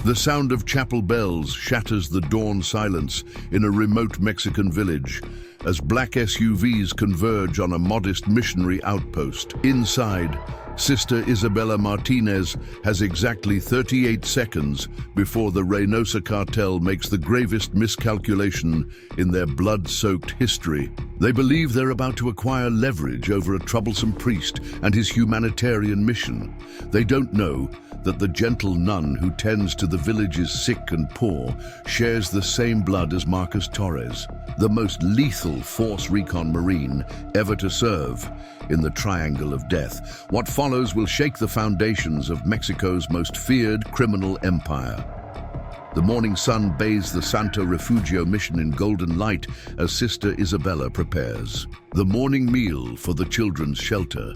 The sound of chapel bells shatters the dawn silence in a remote Mexican village as black SUVs converge on a modest missionary outpost. Inside, Sister Isabella Martinez has exactly 38 seconds before the Reynosa cartel makes the gravest miscalculation in their blood-soaked history. They believe they're about to acquire leverage over a troublesome priest and his humanitarian mission. They don't know that the gentle nun who tends to the village's sick and poor shares the same blood as Marcus Torres, the most lethal Force Recon Marine ever to serve in the Triangle of Death. What follows will shake the foundations of Mexico's most feared criminal empire. The morning sun bathes the Santo Refugio Mission in golden light as Sister Isabella prepares the morning meal for the children's shelter.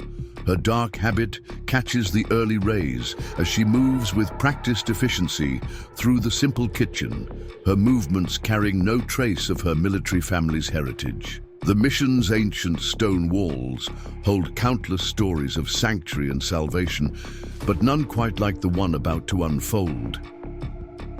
Her dark habit catches the early rays as she moves with practiced efficiency through the simple kitchen, her movements carrying no trace of her military family's heritage. The mission's ancient stone walls hold countless stories of sanctuary and salvation, but none quite like the one about to unfold.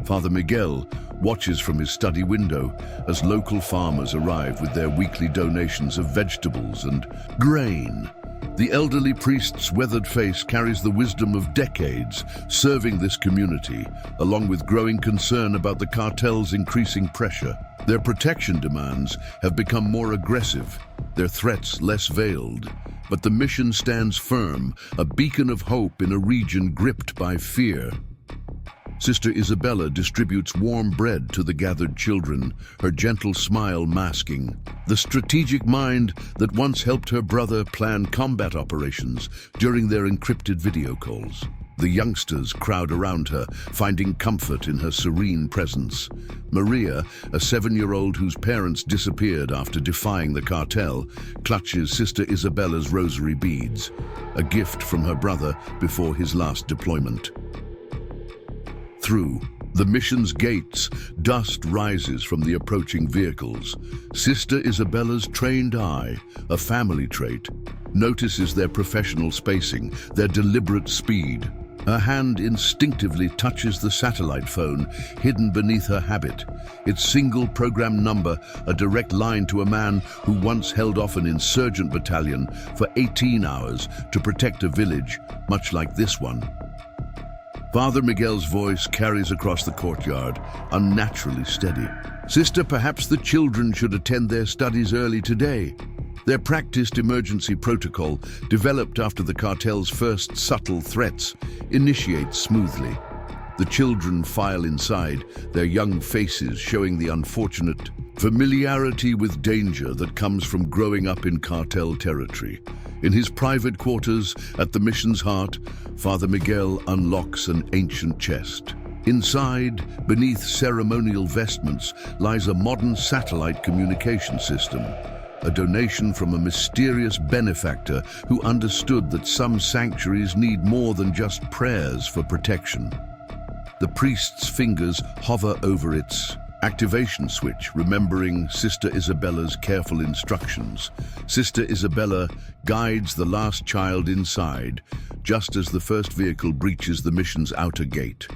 Father Miguel watches from his study window as local farmers arrive with their weekly donations of vegetables and grain. The elderly priest's weathered face carries the wisdom of decades serving this community, along with growing concern about the cartel's increasing pressure. Their protection demands have become more aggressive, their threats less veiled. But the mission stands firm, a beacon of hope in a region gripped by fear. Sister Isabella distributes warm bread to the gathered children, her gentle smile masking the strategic mind that once helped her brother plan combat operations during their encrypted video calls. The youngsters crowd around her, finding comfort in her serene presence. Maria, a 7-year-old whose parents disappeared after defying the cartel, clutches Sister Isabella's rosary beads, a gift from her brother before his last deployment. Through the mission's gates, dust rises from the approaching vehicles. Sister Isabella's trained eye, a family trait, notices their professional spacing, their deliberate speed. Her hand instinctively touches the satellite phone hidden beneath her habit, its single program number a direct line to a man who once held off an insurgent battalion for 18 hours to protect a village much like this one. Father Miguel's voice carries across the courtyard, unnaturally steady. Sister, perhaps the children should attend their studies early today. Their practiced emergency protocol, developed after the cartel's first subtle threats, initiates smoothly. The children file inside, their young faces showing the unfortunate familiarity with danger that comes from growing up in cartel territory. In his private quarters at the mission's heart, Father Miguel unlocks an ancient chest. Inside, beneath ceremonial vestments, lies a modern satellite communication system, a donation from a mysterious benefactor who understood that some sanctuaries need more than just prayers for protection. The priest's fingers hover over its activation switch, remembering Sister Isabella's careful instructions. Sister Isabella guides the last child inside, just as the first vehicle breaches the mission's outer gate.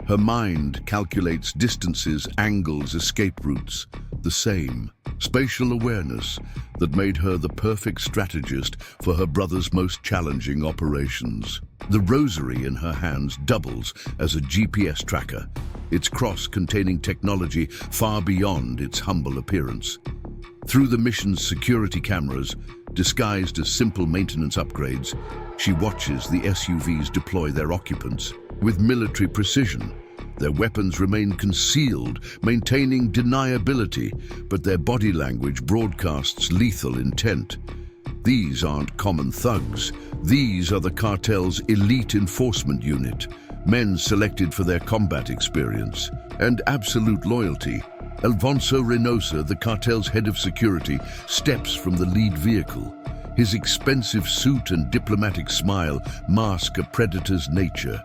Her mind calculates distances, angles, escape routes, the same spatial awareness that made her the perfect strategist for her brother's most challenging operations. The rosary in her hands doubles as a GPS tracker, its cross containing technology far beyond its humble appearance. Through the mission's security cameras, disguised as simple maintenance upgrades, she watches the SUVs deploy their occupants. With military precision, their weapons remain concealed, maintaining deniability, but their body language broadcasts lethal intent. These aren't common thugs. These are the cartel's elite enforcement unit, men selected for their combat experience and absolute loyalty. Alfonso Reynosa, the cartel's head of security, steps from the lead vehicle. His expensive suit and diplomatic smile mask a predator's nature.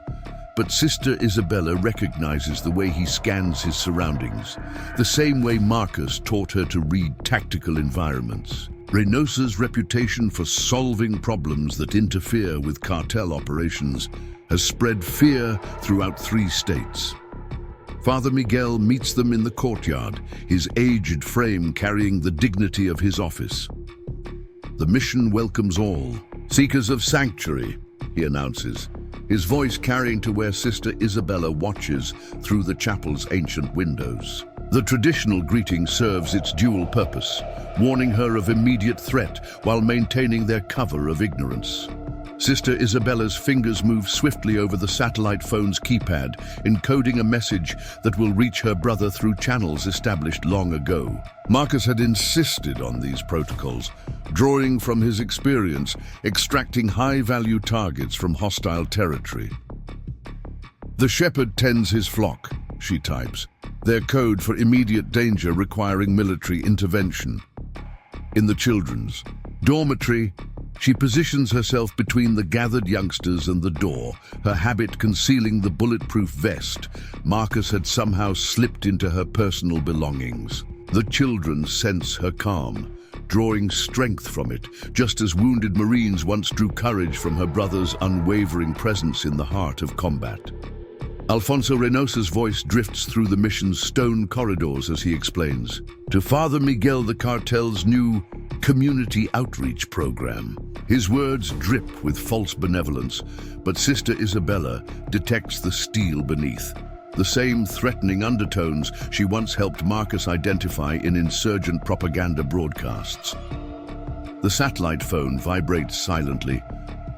But Sister Isabella recognizes the way he scans his surroundings, the same way Marcus taught her to read tactical environments. Reynosa's reputation for solving problems that interfere with cartel operations has spread fear throughout 3 states. Father Miguel meets them in the courtyard, his aged frame carrying the dignity of his office. The mission welcomes all. Seekers of sanctuary, he announces, his voice carrying to where Sister Isabella watches through the chapel's ancient windows. The traditional greeting serves its dual purpose, warning her of immediate threat while maintaining their cover of ignorance. Sister Isabella's fingers move swiftly over the satellite phone's keypad, encoding a message that will reach her brother through channels established long ago. Marcus had insisted on these protocols, drawing from his experience, extracting high-value targets from hostile territory. "The shepherd tends his flock," she types, their code for immediate danger requiring military intervention. In the children's dormitory, she positions herself between the gathered youngsters and the door, her habit concealing the bulletproof vest Marcus had somehow slipped into her personal belongings. The children sense her calm, drawing strength from it, just as wounded Marines once drew courage from her brother's unwavering presence in the heart of combat. Alfonso Reynosa's voice drifts through the mission's stone corridors as he explains. To Father Miguel, the cartel's new community outreach program. His words drip with false benevolence, but Sister Isabella detects the steel beneath. The same threatening undertones she once helped Marcus identify in insurgent propaganda broadcasts. The satellite phone vibrates silently.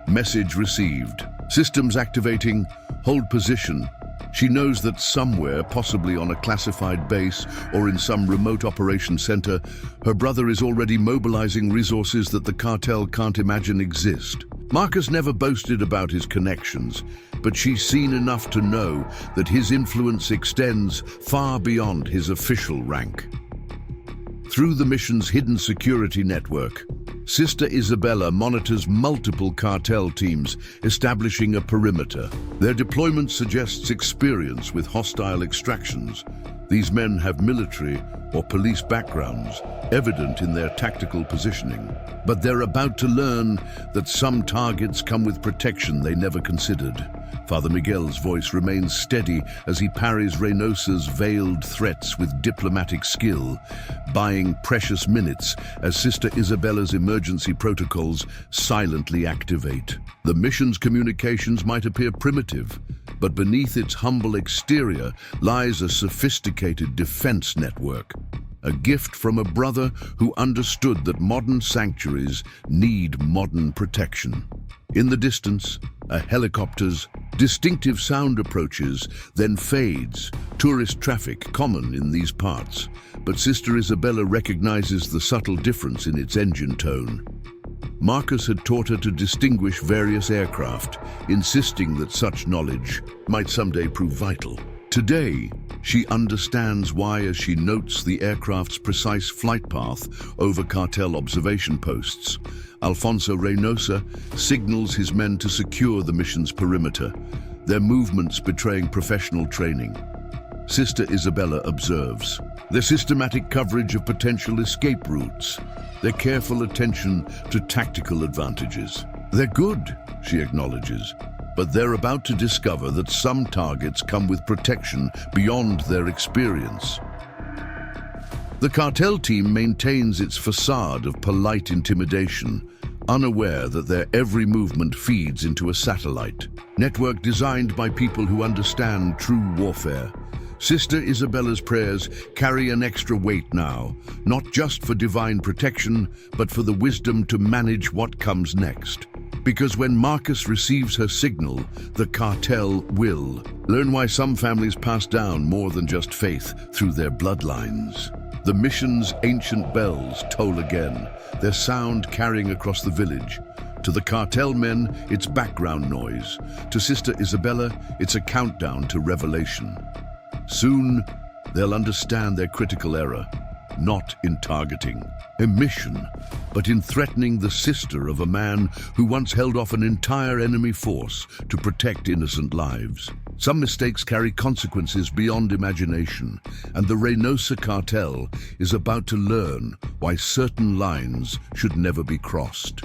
Message received. Systems activating. Hold position. She knows that somewhere, possibly on a classified base or in some remote operation center, her brother is already mobilizing resources that the cartel can't imagine exist. Marcus never boasted about his connections, but she's seen enough to know that his influence extends far beyond his official rank. Through the mission's hidden security network, Sister Isabella monitors multiple cartel teams, establishing a perimeter. Their deployment suggests experience with hostile extractions. These men have military or police backgrounds, evident in their tactical positioning. But they're about to learn that some targets come with protection they never considered. Father Miguel's voice remains steady as he parries Reynosa's veiled threats with diplomatic skill, buying precious minutes as Sister Isabella's emergency protocols silently activate. The mission's communications might appear primitive, but beneath its humble exterior lies a sophisticated defense network. A gift from a brother who understood that modern sanctuaries need modern protection. In the distance, a helicopter's distinctive sound approaches, then fades. Tourist traffic common in these parts, but Sister Isabella recognizes the subtle difference in its engine tone. Marcus had taught her to distinguish various aircraft, insisting that such knowledge might someday prove vital. Today, she understands why as she notes the aircraft's precise flight path over cartel observation posts. Alfonso Reynosa signals his men to secure the mission's perimeter, their movements betraying professional training. Sister Isabella observes their systematic coverage of potential escape routes, their careful attention to tactical advantages. They're good, she acknowledges, but they're about to discover that some targets come with protection beyond their experience. The cartel team maintains its facade of polite intimidation, unaware that their every movement feeds into a satellite network designed by people who understand true warfare. Sister Isabella's prayers carry an extra weight now, not just for divine protection, but for the wisdom to manage what comes next. Because when Marcus receives her signal, the cartel will learn why some families pass down more than just faith through their bloodlines. The mission's ancient bells toll again, their sound carrying across the village. To the cartel men, it's background noise. To Sister Isabella, it's a countdown to revelation. Soon, they'll understand their critical error, not in targeting a mission, but in threatening the sister of a man who once held off an entire enemy force to protect innocent lives. Some mistakes carry consequences beyond imagination, and the Reynosa cartel is about to learn why certain lines should never be crossed.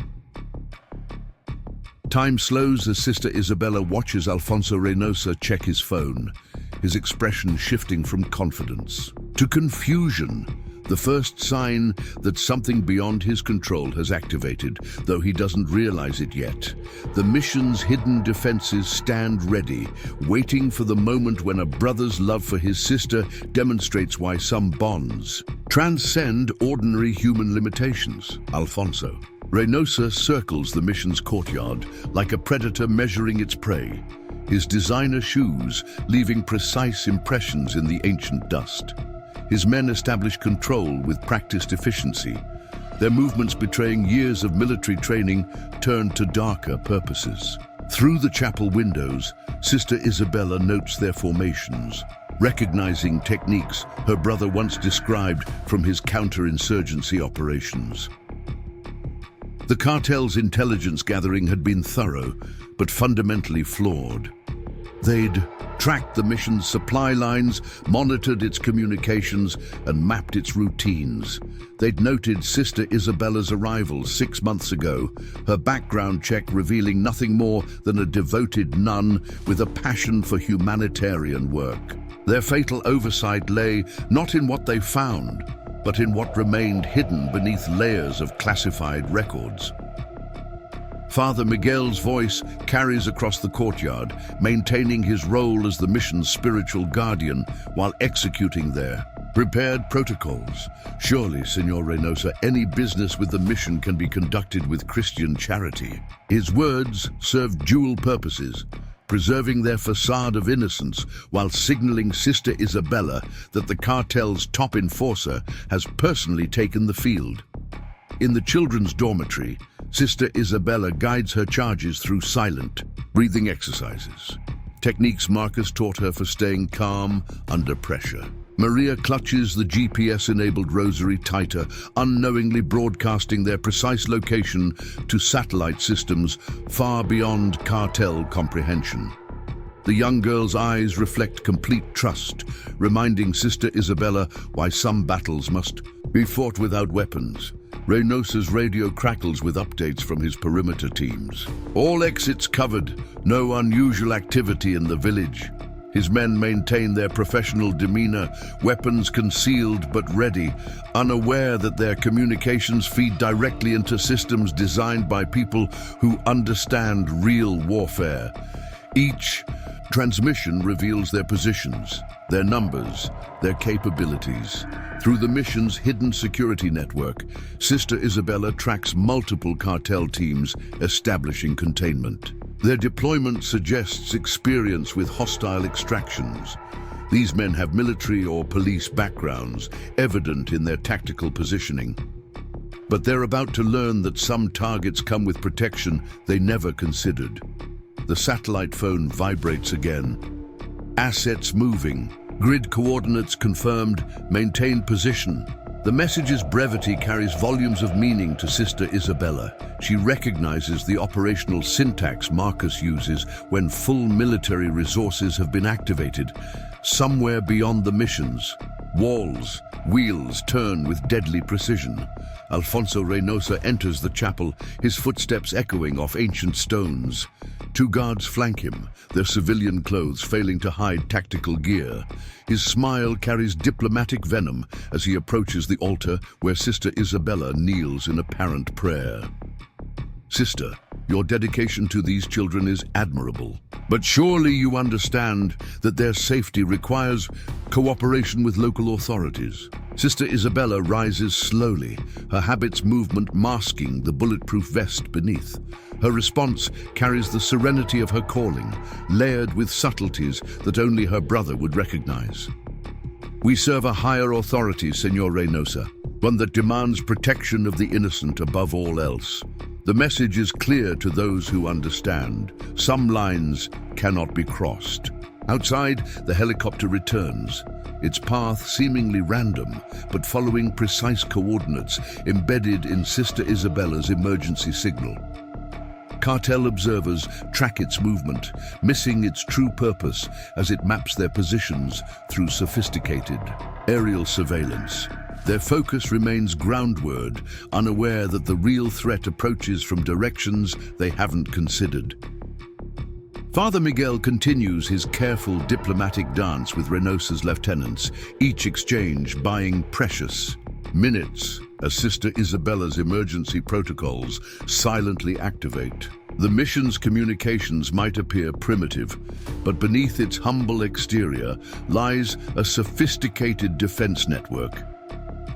Time slows as Sister Isabella watches Alfonso Reynosa check his phone. his expression shifting from confidence to confusion, the first sign that something beyond his control has activated, though he doesn't realize it yet. The mission's hidden defenses stand ready, waiting for the moment when a brother's love for his sister demonstrates why some bonds transcend ordinary human limitations. Alfonso. Reynosa circles the mission's courtyard like a predator measuring its prey, his designer shoes leaving precise impressions in the ancient dust. His men establish control with practiced efficiency, their movements betraying years of military training turned to darker purposes. Through the chapel windows, Sister Isabella notes their formations, recognizing techniques her brother once described from his counterinsurgency operations. The cartel's intelligence gathering had been thorough, but fundamentally flawed. They'd tracked the mission's supply lines, monitored its communications, and mapped its routines. They'd noted Sister Isabella's arrival 6 months ago, her background check revealing nothing more than a devoted nun with a passion for humanitarian work. Their fatal oversight lay not in what they found, but in what remained hidden beneath layers of classified records. Father Miguel's voice carries across the courtyard, maintaining his role as the mission's spiritual guardian while executing their prepared protocols. Surely, Señor Reynosa, any business with the mission can be conducted with Christian charity. His words serve dual purposes, preserving their facade of innocence while signaling Sister Isabella that the cartel's top enforcer has personally taken the field. In the children's dormitory, Sister Isabella guides her charges through silent, breathing exercises, techniques Marcus taught her for staying calm under pressure. Maria clutches the GPS-enabled rosary tighter, unknowingly broadcasting their precise location to satellite systems far beyond cartel comprehension. The young girl's eyes reflect complete trust, reminding Sister Isabella why some battles must be fought without weapons. Reynosa's radio crackles with updates from his perimeter teams. All exits covered, no unusual activity in the village. His men maintain their professional demeanor, weapons concealed but ready, unaware that their communications feed directly into systems designed by people who understand real warfare. Each transmission reveals their positions, their numbers, their capabilities. Through the mission's hidden security network, Sister Isabella tracks multiple cartel teams establishing containment. Their deployment suggests experience with hostile extractions. These men have military or police backgrounds, evident in their tactical positioning. But they're about to learn that some targets come with protection they never considered. The satellite phone vibrates again. Assets moving. Grid coordinates confirmed. Maintain position. The message's brevity carries volumes of meaning to Sister Isabella. She recognizes the operational syntax Marcus uses when full military resources have been activated. Somewhere beyond the missions, walls, wheels turn with deadly precision. Alfonso Reynosa enters the chapel, his footsteps echoing off ancient stones. 2 guards flank him, their civilian clothes failing to hide tactical gear. His smile carries diplomatic venom as he approaches the altar where Sister Isabella kneels in apparent prayer. Sister, your dedication to these children is admirable, but surely you understand that their safety requires cooperation with local authorities. Sister Isabella rises slowly, her habit's movement masking the bulletproof vest beneath. Her response carries the serenity of her calling, layered with subtleties that only her brother would recognize. We serve a higher authority, Señor Reynosa, one that demands protection of the innocent above all else. The message is clear to those who understand. Some lines cannot be crossed. Outside, the helicopter returns, its path seemingly random, but following precise coordinates embedded in Sister Isabella's emergency signal. Cartel observers track its movement, missing its true purpose as it maps their positions through sophisticated aerial surveillance. Their focus remains groundward, unaware that the real threat approaches from directions they haven't considered. Father Miguel continues his careful diplomatic dance with Reynosa's lieutenants, each exchange buying precious minutes as Sister Isabella's emergency protocols silently activate. The mission's communications might appear primitive, but beneath its humble exterior lies a sophisticated defense network.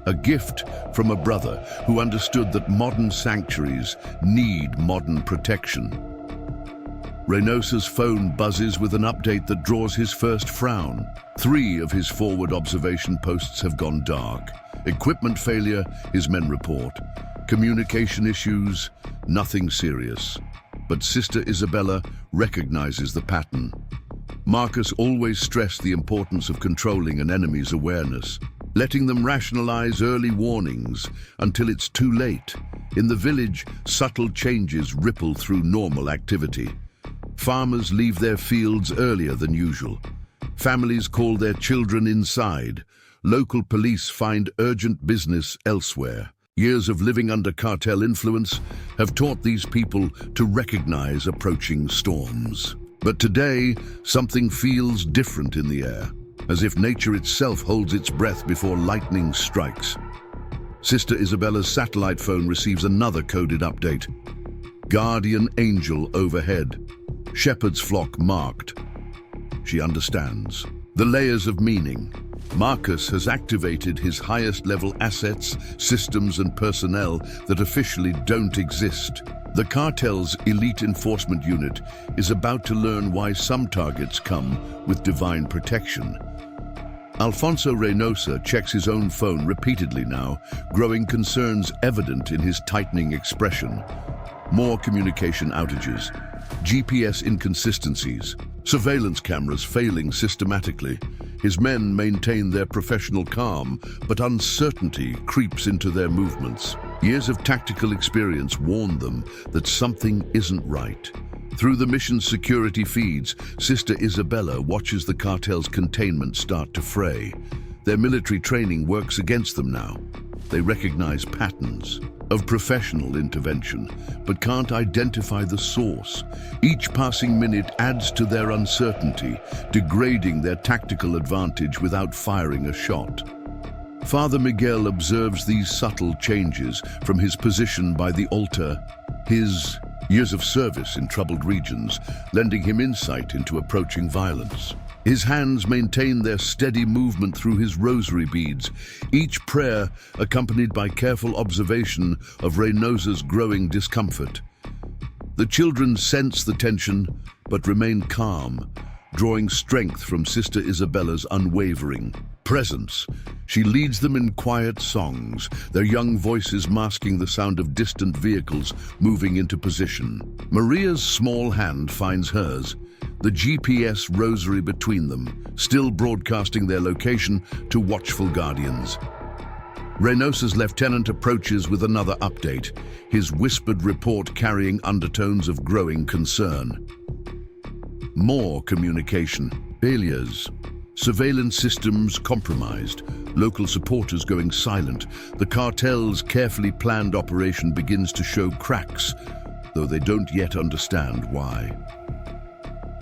A gift from a brother who understood that modern sanctuaries need modern protection. Reynosa's phone buzzes with an update that draws his first frown. 3 of his forward observation posts have gone dark. Equipment failure, his men report. Communication issues, nothing serious. But Sister Isabella recognizes the pattern. Marcus always stressed the importance of controlling an enemy's awareness, letting them rationalize early warnings until it's too late. In the village, subtle changes ripple through normal activity. Farmers leave their fields earlier than usual. Families call their children inside. Local police find urgent business elsewhere. Years of living under cartel influence have taught these people to recognize approaching storms. But today, something feels different in the air, as if nature itself holds its breath before lightning strikes. Sister Isabella's satellite phone receives another coded update. Guardian angel overhead. Shepherd's flock marked. She understands. The layers of meaning. Marcus has activated his highest-level assets, systems and personnel that officially don't exist. The cartel's elite enforcement unit is about to learn why some targets come with divine protection. Alfonso Reynosa checks his own phone repeatedly now, growing concerns evident in his tightening expression. More communication outages, GPS inconsistencies, surveillance cameras failing systematically. His men maintain their professional calm, but uncertainty creeps into their movements. Years of tactical experience warn them that something isn't right. Through the mission's security feeds, Sister Isabella watches the cartel's containment start to fray. Their military training works against them now. They recognize patterns of professional intervention, but can't identify the source. Each passing minute adds to their uncertainty, degrading their tactical advantage without firing a shot. Father Miguel observes these subtle changes from his position by the altar, his years of service in troubled regions, lending him insight into approaching violence. His hands maintain their steady movement through his rosary beads, each prayer accompanied by careful observation of Reynosa's growing discomfort. The children sense the tension, but remain calm, drawing strength from Sister Isabella's unwavering presence. She leads them in quiet songs, their young voices masking the sound of distant vehicles moving into position. Maria's small hand finds hers, the GPS rosary between them, still broadcasting their location to watchful guardians. Reynosa's lieutenant approaches with another update, his whispered report carrying undertones of growing concern. More communication failures. Surveillance systems compromised, local supporters going silent. The cartel's carefully planned operation begins to show cracks, though they don't yet understand why.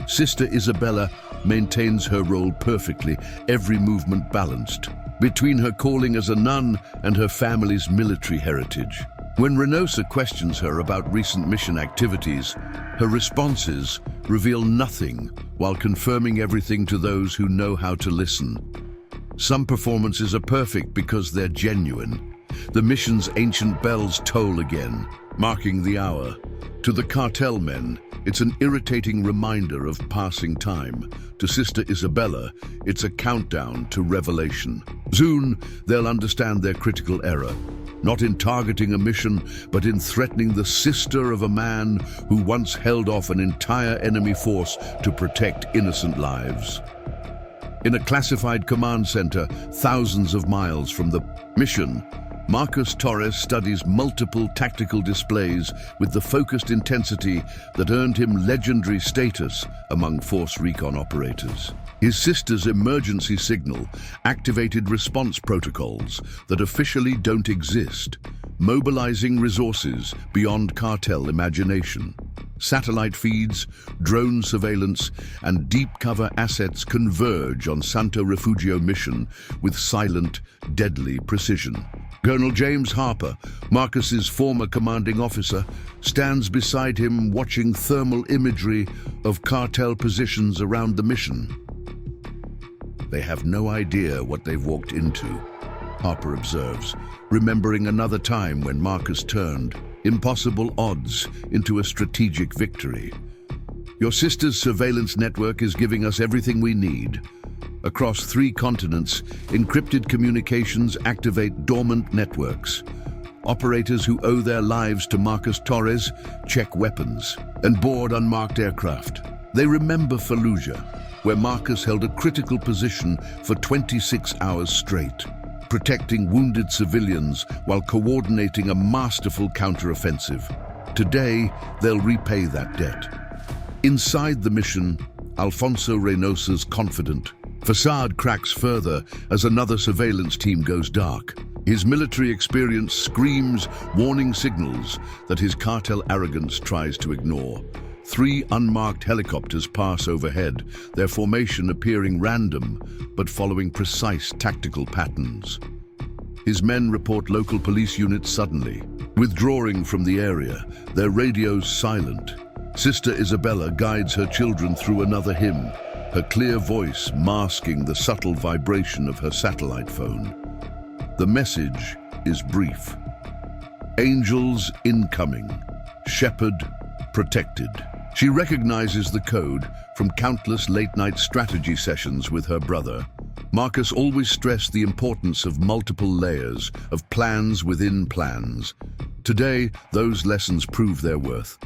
Sister Isabella maintains her role perfectly, every movement balanced, between her calling as a nun and her family's military heritage. When Reynosa questions her about recent mission activities, her responses reveal nothing while confirming everything to those who know how to listen. Some performances are perfect because they're genuine. The mission's ancient bells toll again, marking the hour. To the cartel men, it's an irritating reminder of passing time. To Sister Isabella, it's a countdown to revelation. Soon, they'll understand their critical error, not in targeting a mission, but in threatening the sister of a man who once held off an entire enemy force to protect innocent lives. In a classified command center, thousands of miles from the mission, Marcus Torres studies multiple tactical displays with the focused intensity that earned him legendary status among Force Recon operators. His sister's emergency signal activated response protocols that officially don't exist, mobilizing resources beyond cartel imagination. Satellite feeds, drone surveillance, and deep cover assets converge on Santo Refugio Mission with silent, deadly precision. Colonel James Harper, Marcus's former commanding officer, stands beside him watching thermal imagery of cartel positions around the mission. They have no idea what they've walked into, Harper observes, remembering another time when Marcus turned impossible odds into a strategic victory. Your sister's surveillance network is giving us everything we need. Across 3 continents, encrypted communications activate dormant networks. Operators who owe their lives to Marcus Torres check weapons and board unmarked aircraft. They remember Fallujah, where Marcus held a critical position for 26 hours straight, protecting wounded civilians while coordinating a masterful counteroffensive. Today, they'll repay that debt. Inside the mission, Alfonso Reynosa's confident facade cracks further as another surveillance team goes dark. His military experience screams warning signals that his cartel arrogance tries to ignore. 3 unmarked helicopters pass overhead, their formation appearing random, but following precise tactical patterns. His men report local police units suddenly, withdrawing from the area, their radios silent. Sister Isabella guides her children through another hymn, her clear voice masking the subtle vibration of her satellite phone. The message is brief. Angels incoming, shepherd protected. She recognizes the code from countless late-night strategy sessions with her brother. Marcus always stressed the importance of multiple layers, of plans within plans. Today, those lessons prove their worth.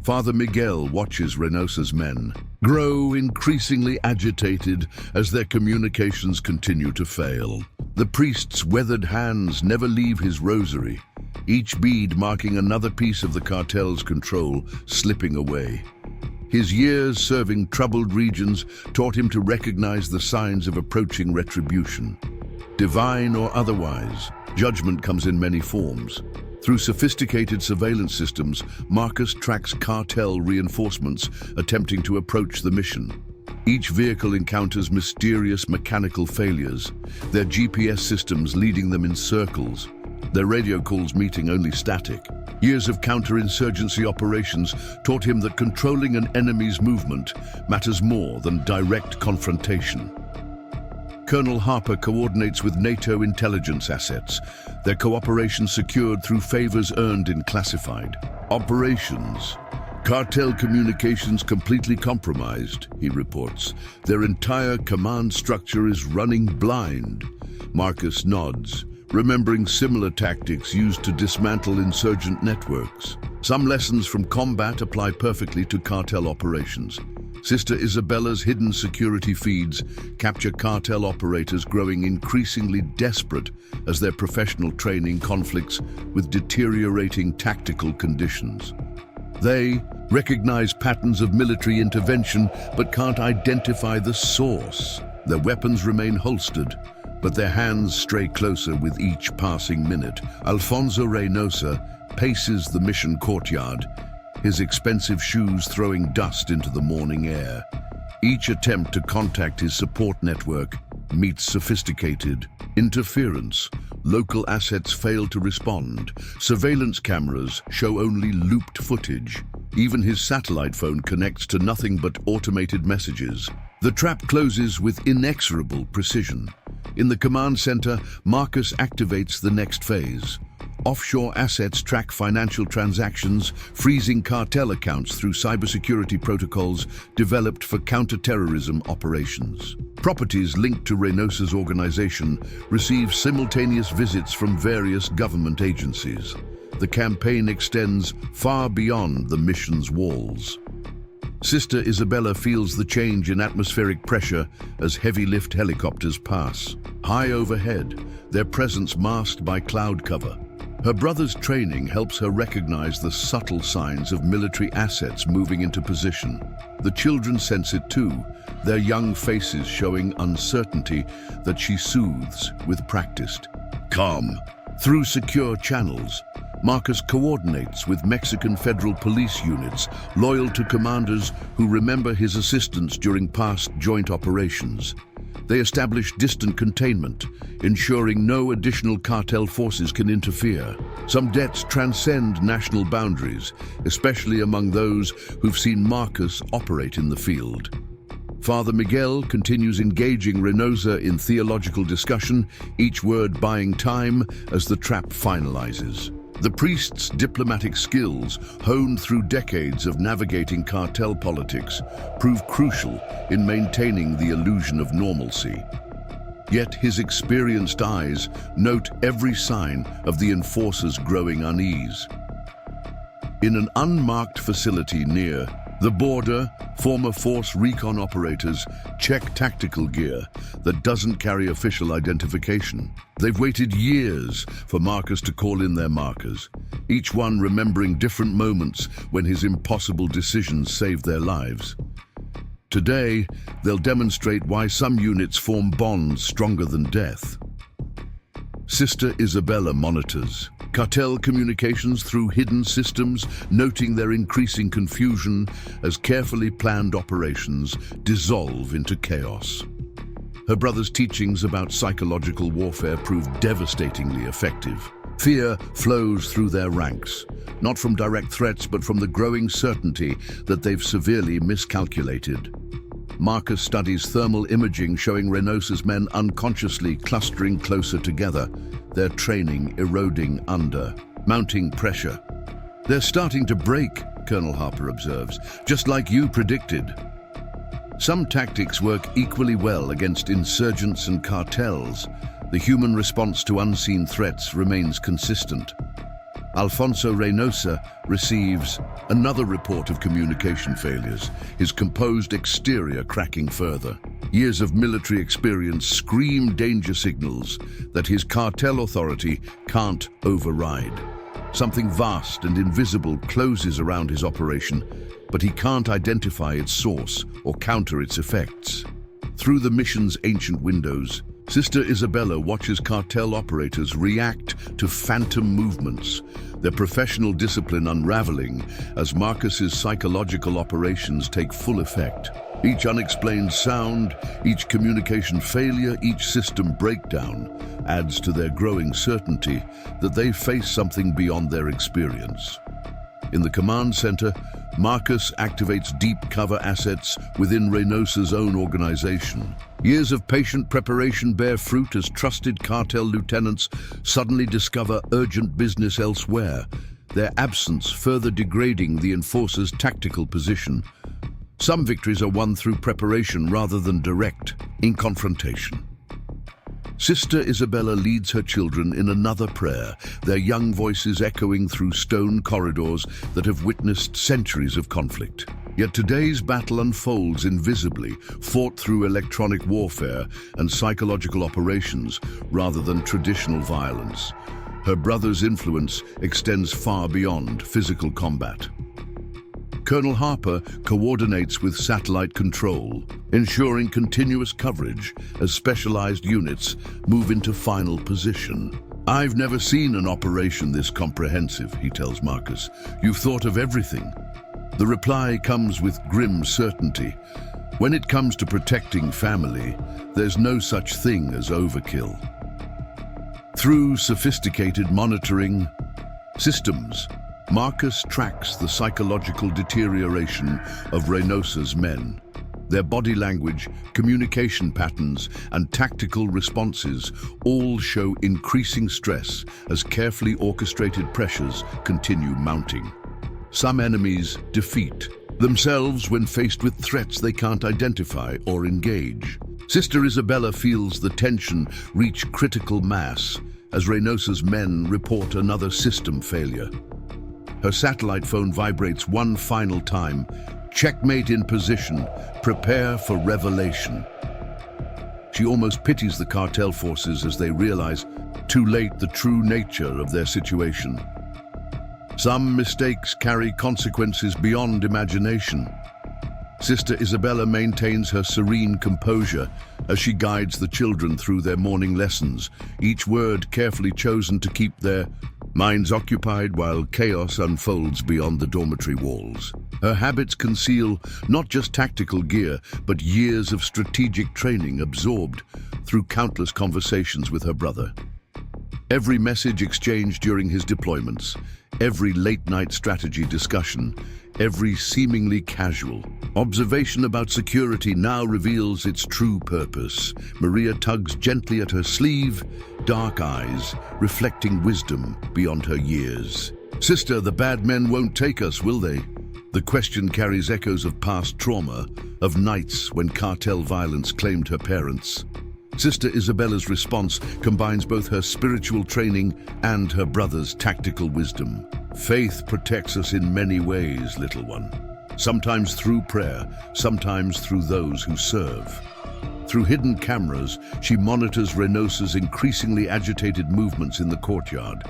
Father Miguel watches Reynosa's men grow increasingly agitated as their communications continue to fail. The priest's weathered hands never leave his rosary, each bead marking another piece of the cartel's control slipping away. His years serving troubled regions taught him to recognize the signs of approaching retribution. Divine or otherwise, judgment comes in many forms. Through sophisticated surveillance systems, Marcus tracks cartel reinforcements attempting to approach the mission. Each vehicle encounters mysterious mechanical failures, their GPS systems leading them in circles, their radio calls meeting only static. Years of counterinsurgency operations taught him that controlling an enemy's movement matters more than direct confrontation. Colonel Harper coordinates with NATO intelligence assets, their cooperation secured through favors earned in classified operations. Cartel communications completely compromised, he reports. Their entire command structure is running blind. Marcus nods, remembering similar tactics used to dismantle insurgent networks. Some lessons from combat apply perfectly to cartel operations. Sister Isabella's hidden security feeds capture cartel operators growing increasingly desperate as their professional training conflicts with deteriorating tactical conditions. They recognize patterns of military intervention but can't identify the source. Their weapons remain holstered, but their hands stray closer with each passing minute. Alfonso Reynosa paces the mission courtyard, his expensive shoes throwing dust into the morning air. Each attempt to contact his support network meets sophisticated interference. Local assets fail to respond. Surveillance cameras show only looped footage. Even his satellite phone connects to nothing but automated messages. The trap closes with inexorable precision. In the command center, Marcus activates the next phase. Offshore assets track financial transactions, freezing cartel accounts through cybersecurity protocols developed for counterterrorism operations. Properties linked to Reynosa's organization receive simultaneous visits from various government agencies. The campaign extends far beyond the mission's walls. Sister Isabella feels the change in atmospheric pressure as heavy-lift helicopters pass. High overhead, their presence masked by cloud cover. Her brother's training helps her recognize the subtle signs of military assets moving into position. The children sense it too, their young faces showing uncertainty that she soothes with practiced calm. Through secure channels, Marcus coordinates with Mexican federal police units loyal to commanders who remember his assistance during past joint operations. They establish distant containment, ensuring no additional cartel forces can interfere. Some debts transcend national boundaries, especially among those who've seen Marcus operate in the field. Father Miguel continues engaging Reynosa in theological discussion, each word buying time as the trap finalizes. The priest's diplomatic skills, honed through decades of navigating cartel politics, prove crucial in maintaining the illusion of normalcy. Yet his experienced eyes note every sign of the enforcer's growing unease. In an unmarked facility near the border, former Force Recon operators check tactical gear that doesn't carry official identification. They've waited years for Marcus to call in their markers, each one remembering different moments when his impossible decisions saved their lives. Today, they'll demonstrate why some units form bonds stronger than death. Sister Isabella monitors cartel communications through hidden systems, noting their increasing confusion as carefully planned operations dissolve into chaos. Her brother's teachings about psychological warfare prove devastatingly effective. Fear flows through their ranks, not from direct threats but from the growing certainty that they've severely miscalculated. Marcus studies thermal imaging showing Reynosa's men unconsciously clustering closer together, their training eroding under mounting pressure. They're starting to break, Colonel Harper observes, just like you predicted. Some tactics work equally well against insurgents and cartels. The human response to unseen threats remains consistent. Alfonso Reynosa receives another report of communication failures, his composed exterior cracking further. Years of military experience scream danger signals that his cartel authority can't override. Something vast and invisible closes around his operation, but he can't identify its source or counter its effects. Through the mission's ancient windows, Sister Isabella watches cartel operators react to phantom movements, their professional discipline unraveling as Marcus's psychological operations take full effect. Each unexplained sound, each communication failure, each system breakdown adds to their growing certainty that they face something beyond their experience. In the command center, Marcus activates deep cover assets within Reynosa's own organization. Years of patient preparation bear fruit as trusted cartel lieutenants suddenly discover urgent business elsewhere, their absence further degrading the enforcer's tactical position. Some victories are won through preparation rather than direct in confrontation. Sister Isabella leads her children in another prayer, their young voices echoing through stone corridors that have witnessed centuries of conflict. Yet today's battle unfolds invisibly, fought through electronic warfare and psychological operations rather than traditional violence. Her brother's influence extends far beyond physical combat. Colonel Harper coordinates with satellite control, ensuring continuous coverage as specialized units move into final position. "I've never seen an operation this comprehensive," he tells Marcus. "You've thought of everything." The reply comes with grim certainty. When it comes to protecting family, there's no such thing as overkill. Through sophisticated monitoring systems, Marcus tracks the psychological deterioration of Reynosa's men. Their body language, communication patterns, and tactical responses all show increasing stress as carefully orchestrated pressures continue mounting. Some enemies defeat themselves when faced with threats they can't identify or engage. Sister Isabella feels the tension reach critical mass as Reynosa's men report another system failure. Her satellite phone vibrates one final time. "Checkmate in position. Prepare for revelation." She almost pities the cartel forces as they realize too late the true nature of their situation. Some mistakes carry consequences beyond imagination. Sister Isabella maintains her serene composure as she guides the children through their morning lessons, each word carefully chosen to keep their minds occupied while chaos unfolds beyond the dormitory walls. Her habits conceal not just tactical gear, but years of strategic training absorbed through countless conversations with her brother. Every message exchanged during his deployments, every late-night strategy discussion, every seemingly casual observation about security now reveals its true purpose. Maria tugs gently at her sleeve, dark eyes reflecting wisdom beyond her years. "Sister, the bad men won't take us, will they?" The question carries echoes of past trauma, of nights when cartel violence claimed her parents. Sister Isabella's response combines both her spiritual training and her brother's tactical wisdom. "Faith protects us in many ways, little one. Sometimes through prayer, sometimes through those who serve." Through hidden cameras, she monitors Reynosa's increasingly agitated movements in the courtyard.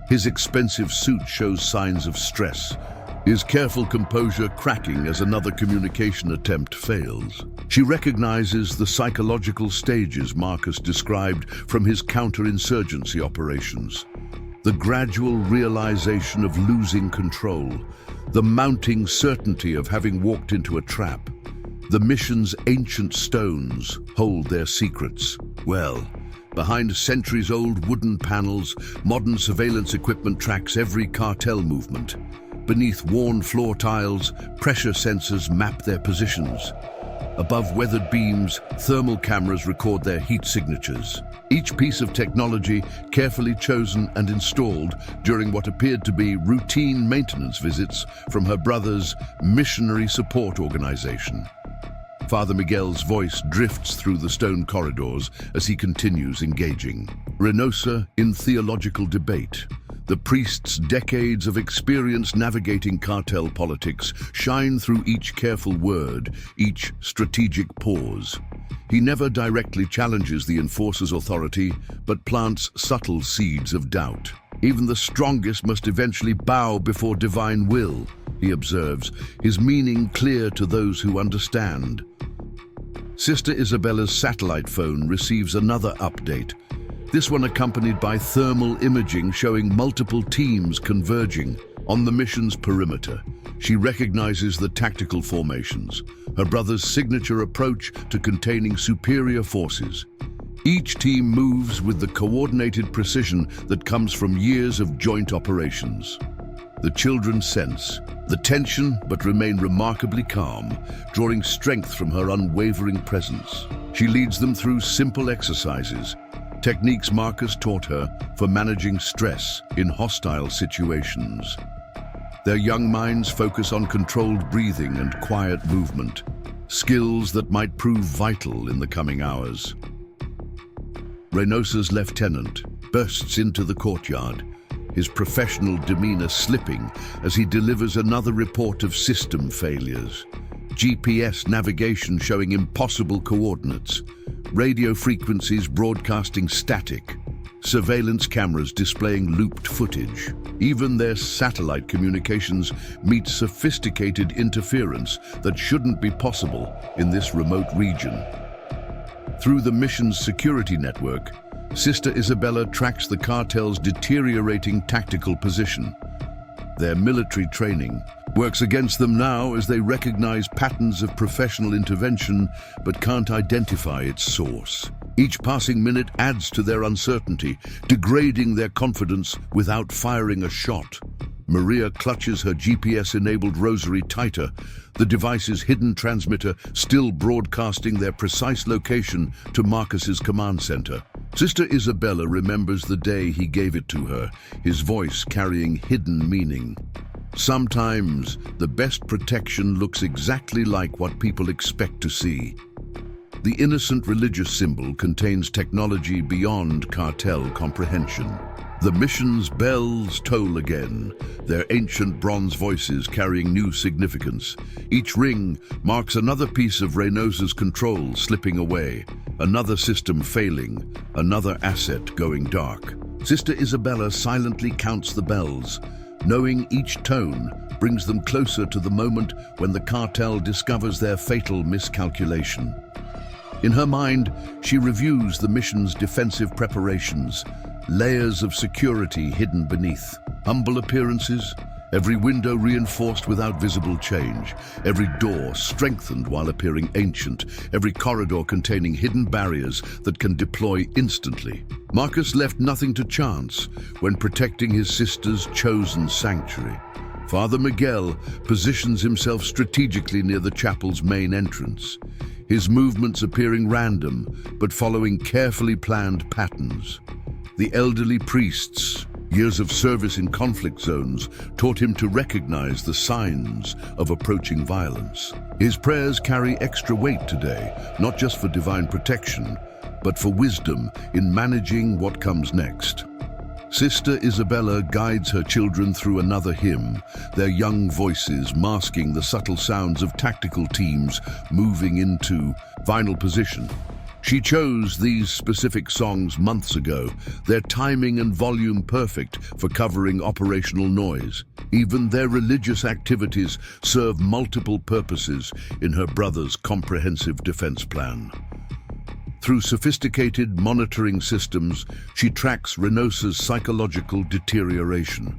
His expensive suit shows signs of stress, his careful composure cracking as another communication attempt fails. She recognizes the psychological stages Marcus described from his counterinsurgency operations. The gradual realization of losing control, the mounting certainty of having walked into a trap. The mission's ancient stones hold their secrets. Well, behind centuries-old wooden panels, modern surveillance equipment tracks every cartel movement. Beneath worn floor tiles, pressure sensors map their positions. Above weathered beams, thermal cameras record their heat signatures. Each piece of technology carefully chosen and installed during what appeared to be routine maintenance visits from her brother's missionary support organization. Father Miguel's voice drifts through the stone corridors as he continues engaging. Reynosa in theological debate. The priest's decades of experience navigating cartel politics shine through each careful word, each strategic pause. He never directly challenges the enforcer's authority, but plants subtle seeds of doubt. "Even the strongest must eventually bow before divine will," he observes, his meaning clear to those who understand. Sister Isabella's satellite phone receives another update, this one accompanied by thermal imaging showing multiple teams converging on the mission's perimeter. She recognizes the tactical formations, her brother's signature approach to containing superior forces. Each team moves with the coordinated precision that comes from years of joint operations. The children sense the tension but remain remarkably calm, drawing strength from her unwavering presence. She leads them through simple exercises, techniques Marcus taught her for managing stress in hostile situations. Their young minds focus on controlled breathing and quiet movement, skills that might prove vital in the coming hours. Reynosa's lieutenant bursts into the courtyard, his professional demeanor slipping as he delivers another report of system failures. GPS navigation showing impossible coordinates, radio frequencies broadcasting static, surveillance cameras displaying looped footage. Even their satellite communications meet sophisticated interference that shouldn't be possible in this remote region. Through the mission's security network, Sister Isabella tracks the cartel's deteriorating tactical position. Their military training works against them now as they recognize patterns of professional intervention but can't identify its source. Each passing minute adds to their uncertainty, degrading their confidence without firing a shot. Maria clutches her GPS-enabled rosary tighter, the device's hidden transmitter still broadcasting their precise location to Marcus's command center. Sister Isabella remembers the day he gave it to her, his voice carrying hidden meaning. Sometimes, the best protection looks exactly like what people expect to see. The innocent religious symbol contains technology beyond cartel comprehension. The mission's bells toll again, their ancient bronze voices carrying new significance. Each ring marks another piece of Reynosa's control slipping away, another system failing, another asset going dark. Sister Isabella silently counts the bells, knowing each tone brings them closer to the moment when the cartel discovers their fatal miscalculation. In her mind, she reviews the mission's defensive preparations, layers of security hidden beneath. Humble appearances, every window reinforced without visible change, every door strengthened while appearing ancient, every corridor containing hidden barriers that can deploy instantly. Marcus left nothing to chance when protecting his sister's chosen sanctuary. Father Miguel positions himself strategically near the chapel's main entrance, his movements appearing random but following carefully planned patterns. The elderly priests, years of service in conflict zones, taught him to recognize the signs of approaching violence. His prayers carry extra weight today, not just for divine protection, but for wisdom in managing what comes next. Sister Isabella guides her children through another hymn, their young voices masking the subtle sounds of tactical teams moving into final position. She chose these specific songs months ago, their timing and volume perfect for covering operational noise. Even their religious activities serve multiple purposes in her brother's comprehensive defense plan. Through sophisticated monitoring systems, she tracks Reynosa's psychological deterioration.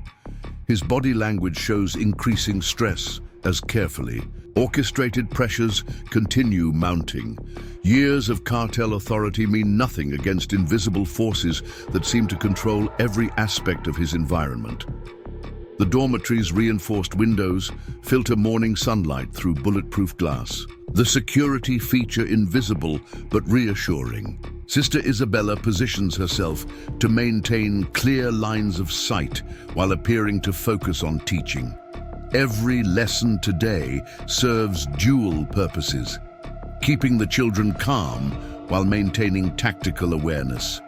His body language shows increasing stress as carefully orchestrated pressures continue mounting. Years of cartel authority mean nothing against invisible forces that seem to control every aspect of his environment. The dormitory's reinforced windows filter morning sunlight through bulletproof glass, the security feature invisible but reassuring. Sister Isabella positions herself to maintain clear lines of sight while appearing to focus on teaching. Every lesson today serves dual purposes, keeping the children calm while maintaining tactical awareness.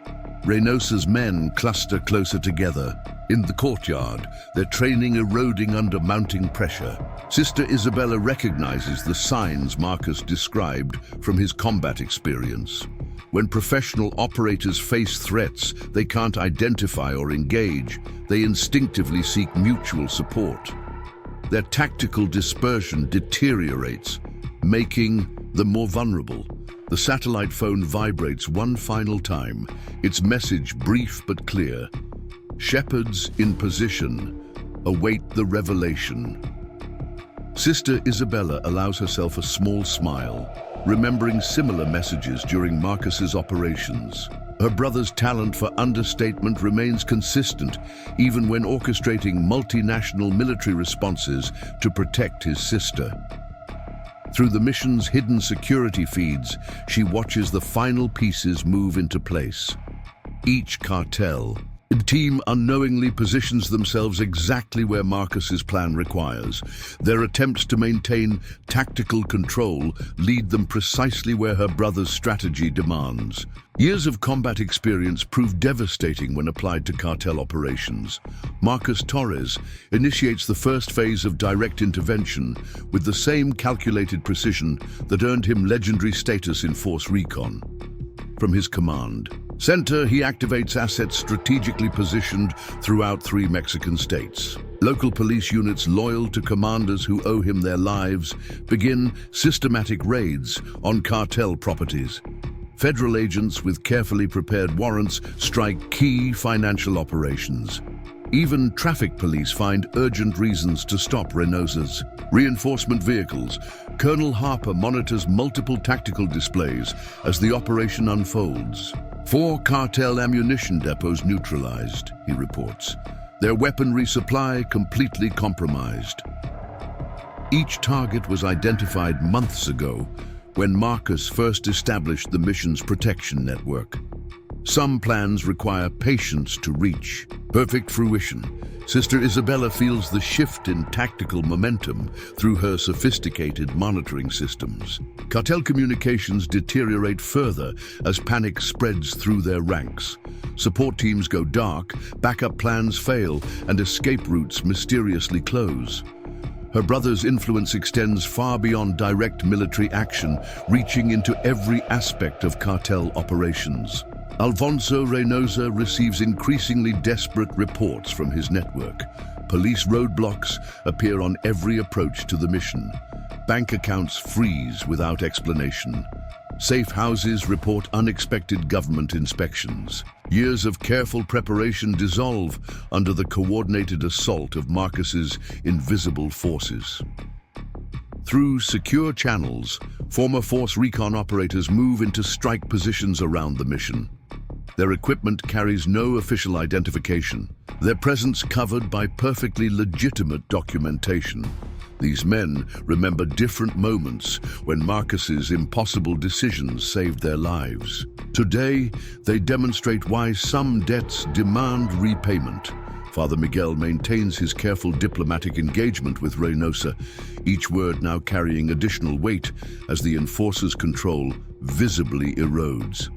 Reynosa's men cluster closer together. In the courtyard, their training eroding under mounting pressure. Sister Isabella recognizes the signs Marcus described from his combat experience. When professional operators face threats they can't identify or engage, they instinctively seek mutual support. Their tactical dispersion deteriorates, making them more vulnerable. The satellite phone vibrates one final time, its message brief but clear. Shepherds in position await the revelation. Sister Isabella allows herself a small smile, remembering similar messages during Marcus's operations. Her brother's talent for understatement remains consistent, even when orchestrating multinational military responses to protect his sister. Through the mission's hidden security feeds, she watches the final pieces move into place. Each cartel team unknowingly positions themselves exactly where Marcus's plan requires. Their attempts to maintain tactical control lead them precisely where her brother's strategy demands. Years of combat experience prove devastating when applied to cartel operations. Marcus Torres initiates the first phase of direct intervention with the same calculated precision that earned him legendary status in Force Recon. From his command center, he activates assets strategically positioned throughout 3 Mexican states. Local police units loyal to commanders who owe him their lives begin systematic raids on cartel properties. Federal agents with carefully prepared warrants strike key financial operations. Even traffic police find urgent reasons to stop Reynosa's reinforcement vehicles. Colonel Harper monitors multiple tactical displays as the operation unfolds. 4 cartel ammunition depots neutralized, he reports, their weaponry supply completely compromised. Each target was identified months ago when Marcus first established the mission's protection network. Some plans require patience to reach perfect fruition. Sister Isabella feels the shift in tactical momentum through her sophisticated monitoring systems. Cartel communications deteriorate further as panic spreads through their ranks. Support teams go dark, backup plans fail, and escape routes mysteriously close. Her brother's influence extends far beyond direct military action, reaching into every aspect of cartel operations. Alfonso Reynosa receives increasingly desperate reports from his network. Police roadblocks appear on every approach to the mission. Bank accounts freeze without explanation. Safe houses report unexpected government inspections. Years of careful preparation dissolve under the coordinated assault of Marcus's invisible forces. Through secure channels, former Force Recon operators move into strike positions around the mission. Their equipment carries no official identification, their presence covered by perfectly legitimate documentation. These men remember different moments when Marcus's impossible decisions saved their lives. Today, they demonstrate why some debts demand repayment. Father Miguel maintains his careful diplomatic engagement with Reynosa, each word now carrying additional weight as the enforcer's control visibly erodes.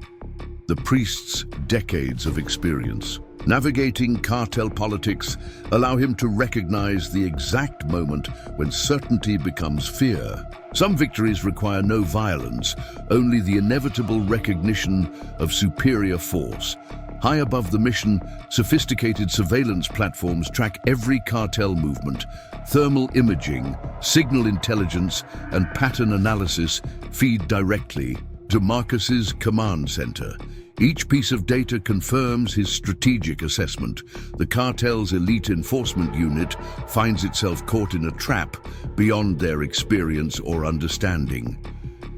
The priest's decades of experience navigating cartel politics allow him to recognize the exact moment when certainty becomes fear. Some victories require no violence, only the inevitable recognition of superior force. High above the mission, sophisticated surveillance platforms track every cartel movement. Thermal imaging, signal intelligence, and pattern analysis feed directly to Marcus's command center. Each piece of data confirms his strategic assessment. The cartel's elite enforcement unit finds itself caught in a trap beyond their experience or understanding.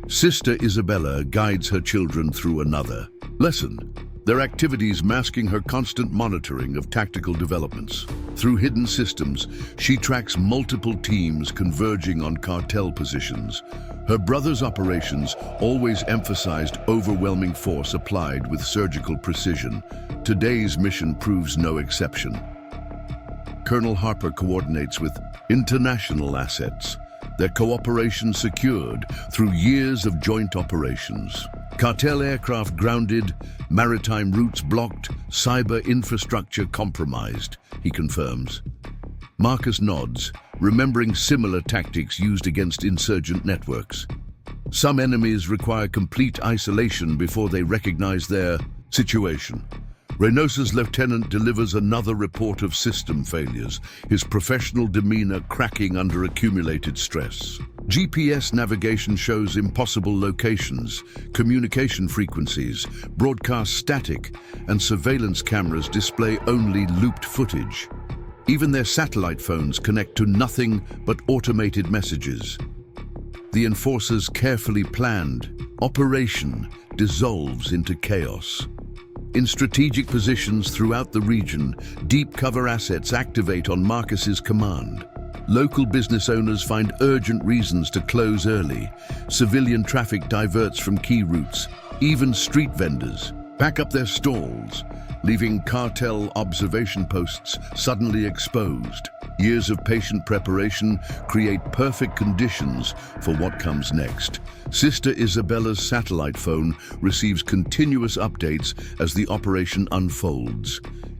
Sister Isabella guides her children through another lesson, their activities masking her constant monitoring of tactical developments. Through hidden systems, she tracks multiple teams converging on cartel positions. Her brother's operations always emphasized overwhelming force applied with surgical precision. Today's mission proves no exception. Colonel Harper coordinates with international assets, their cooperation secured through years of joint operations. Cartel aircraft grounded, maritime routes blocked, cyber infrastructure compromised, he confirms. Marcus nods, remembering similar tactics used against insurgent networks. Some enemies require complete isolation before they recognize their situation. Reynosa's lieutenant delivers another report of system failures, his professional demeanor cracking under accumulated stress. GPS navigation shows impossible locations, communication frequencies, broadcast static, and surveillance cameras display only looped footage. Even their satellite phones connect to nothing but automated messages. The enforcer's carefully planned operation dissolves into chaos. In strategic positions throughout the region, deep cover assets activate on Marcus's command. Local business owners find urgent reasons to close early. Civilian traffic diverts from key routes. Even street vendors pack up their stalls, leaving cartel observation posts suddenly exposed. Years of patient preparation create perfect conditions for what comes next. Sister Isabella's satellite phone receives continuous updates as the operation unfolds.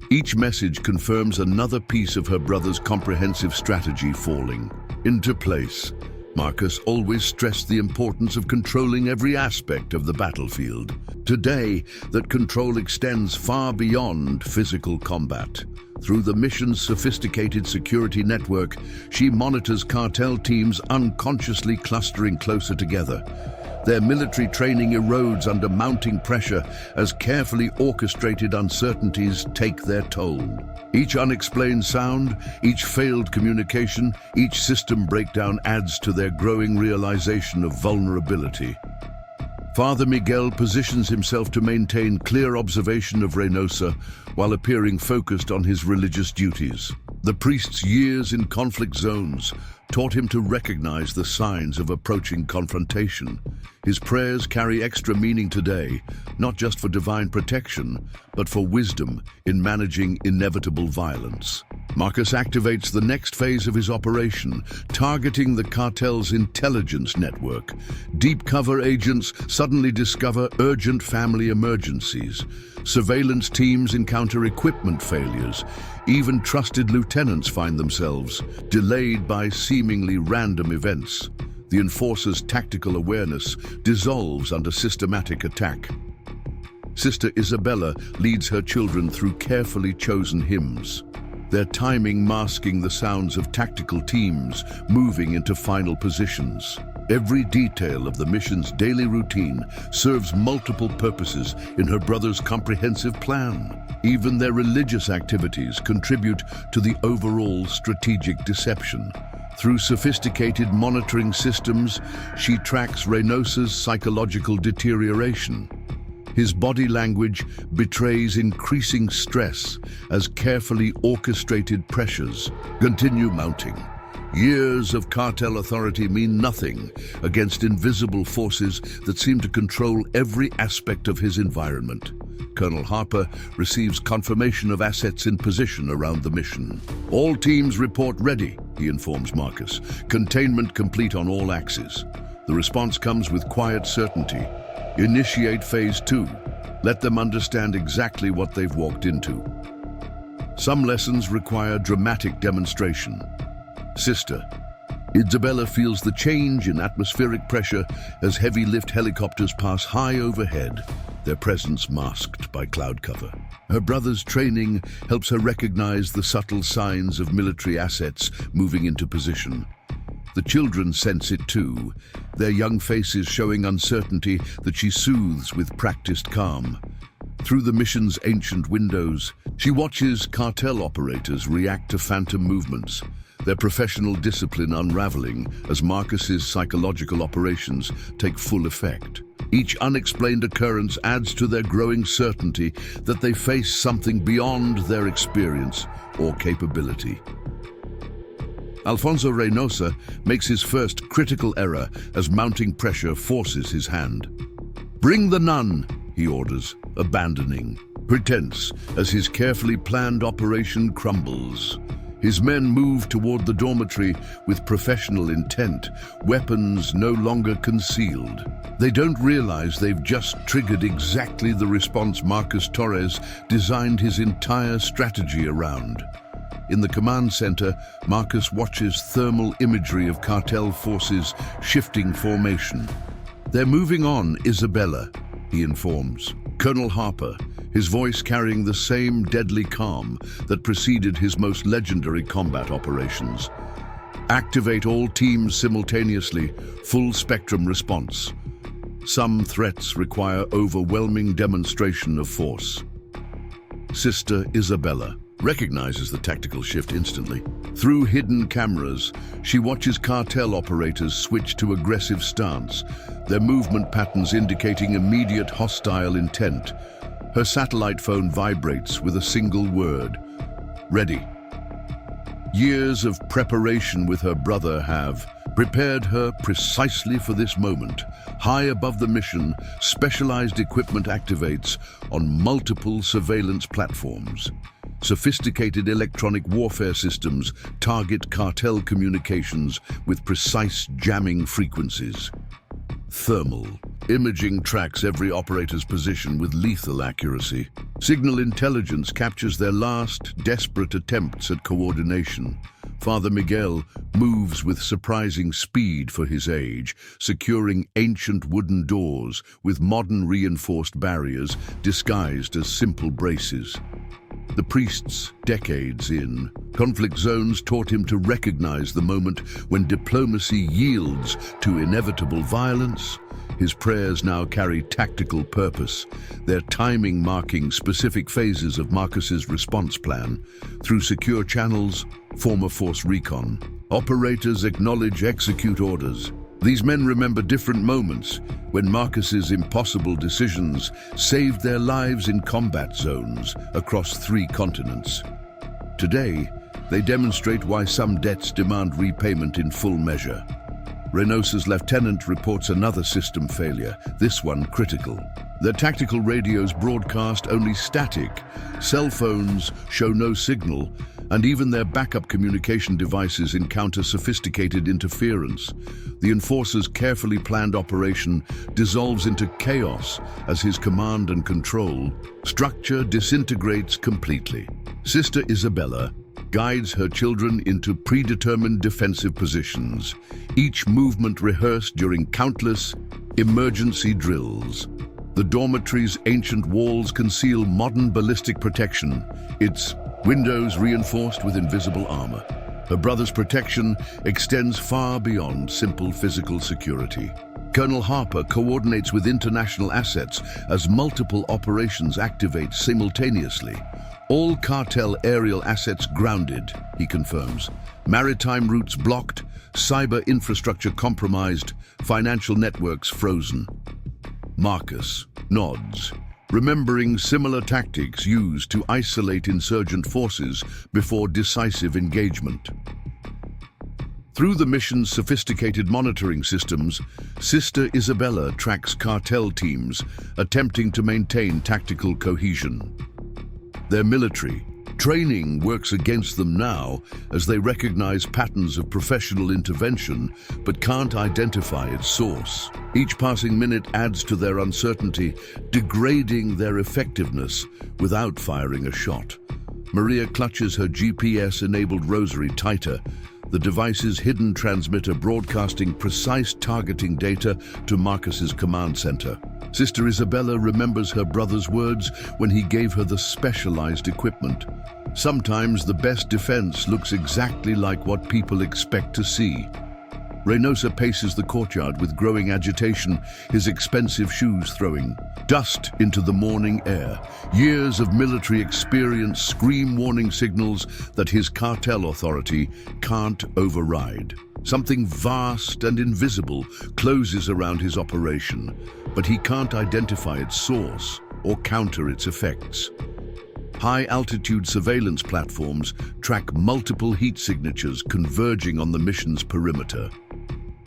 Each message confirms another piece of her brother's comprehensive strategy falling into place. Marcus always stressed the importance of controlling every aspect of the battlefield. Today, that control extends far beyond physical combat. Through the mission's sophisticated security network, she monitors cartel teams unconsciously clustering closer together. Their military training erodes under mounting pressure as carefully orchestrated uncertainties take their toll. Each unexplained sound, each failed communication, each system breakdown adds to their growing realization of vulnerability. Father Miguel positions himself to maintain clear observation of Reynosa while appearing focused on his religious duties. The priest's years in conflict zones taught him to recognize the signs of approaching confrontation. His prayers carry extra meaning today, not just for divine protection, but for wisdom in managing inevitable violence. Marcus activates the next phase of his operation, targeting the cartel's intelligence network. Deep cover agents suddenly discover urgent family emergencies. Surveillance teams encounter equipment failures. Even trusted lieutenants find themselves delayed by seemingly random events. The enforcer's tactical awareness dissolves under systematic attack. Sister Isabella leads her children through carefully chosen hymns, their timing masking the sounds of tactical teams moving into final positions. Every detail of the mission's daily routine serves multiple purposes in her brother's comprehensive plan. Even their religious activities contribute to the overall strategic deception. Through sophisticated monitoring systems, she tracks Reynosa's psychological deterioration. His body language betrays increasing stress as carefully orchestrated pressures continue mounting. Years of cartel authority mean nothing against invisible forces that seem to control every aspect of his environment. Colonel Harper receives confirmation of assets in position around the mission. All teams report ready, he informs Marcus. Containment complete on all axes. The response comes with quiet certainty. Initiate Phase 2. Let them understand exactly what they've walked into. Some lessons require dramatic demonstration. Sister Isabella feels the change in atmospheric pressure as heavy lift helicopters pass high overhead, their presence masked by cloud cover. Her brother's training helps her recognize the subtle signs of military assets moving into position. The children sense it too, their young faces showing uncertainty that she soothes with practiced calm. Through the mission's ancient windows, she watches cartel operators react to phantom movements, their professional discipline unraveling as Marcus's psychological operations take full effect. Each unexplained occurrence adds to their growing certainty that they face something beyond their experience or capability. Alfonso Reynosa makes his first critical error as mounting pressure forces his hand. "Bring the nun," he orders, abandoning pretense as his carefully planned operation crumbles. His men move toward the dormitory with professional intent, weapons no longer concealed. They don't realize they've just triggered exactly the response Marcus Torres designed his entire strategy around. In the command center, Marcus watches thermal imagery of cartel forces shifting formation. "They're moving on, Isabella," he informs. Colonel Harper, his voice carrying the same deadly calm that preceded his most legendary combat operations. "Activate all teams simultaneously, full spectrum response. Some threats require overwhelming demonstration of force." Sister Isabella recognizes the tactical shift instantly. Through hidden cameras, she watches cartel operators switch to aggressive stance, their movement patterns indicating immediate hostile intent. Her satellite phone vibrates with a single word: ready. Years of preparation with her brother have prepared her precisely for this moment. High above the mission, specialized equipment activates on multiple surveillance platforms. Sophisticated electronic warfare systems target cartel communications with precise jamming frequencies. Thermal imaging tracks every operator's position with lethal accuracy. Signal intelligence captures their last, desperate attempts at coordination. Father Miguel moves with surprising speed for his age, securing ancient wooden doors with modern reinforced barriers disguised as simple braces. The priests, decades in conflict zones, taught him to recognize the moment when diplomacy yields to inevitable violence. His prayers now carry tactical purpose, their timing marking specific phases of Marcus's response plan. Through secure channels, former Force Recon operators acknowledge, execute orders. These men remember different moments when Marcus's impossible decisions saved their lives in combat zones across 3 continents. Today, they demonstrate why some debts demand repayment in full measure. Reynosa's lieutenant reports another system failure, this one critical. Their tactical radios broadcast only static, cell phones show no signal, and even their backup communication devices encounter sophisticated interference. The enforcer's carefully planned operation dissolves into chaos as his command and control structure disintegrates completely. Sister Isabella guides her children into predetermined defensive positions, each movement rehearsed during countless emergency drills. The dormitory's ancient walls conceal modern ballistic protection, its windows reinforced with invisible armor. Her brother's protection extends far beyond simple physical security. Colonel Harper coordinates with international assets as multiple operations activate simultaneously. All cartel aerial assets grounded, he confirms. Maritime routes blocked, cyber infrastructure compromised, financial networks frozen. Marcus nods, remembering similar tactics used to isolate insurgent forces before decisive engagement. Through the mission's sophisticated monitoring systems, Sister Isabella tracks cartel teams attempting to maintain tactical cohesion. Their military training works against them now as they recognize patterns of professional intervention but can't identify its source. Each passing minute adds to their uncertainty, degrading their effectiveness without firing a shot. Maria clutches her GPS-enabled rosary tighter, the device's hidden transmitter broadcasting precise targeting data to Marcus's command center. Sister Isabella remembers her brother's words when he gave her the specialized equipment. Sometimes the best defense looks exactly like what people expect to see. Reynosa paces the courtyard with growing agitation, his expensive shoes throwing dust into the morning air. Years of military experience scream warning signals that his cartel authority can't override. Something vast and invisible closes around his operation, but he can't identify its source or counter its effects. High-altitude surveillance platforms track multiple heat signatures converging on the mission's perimeter.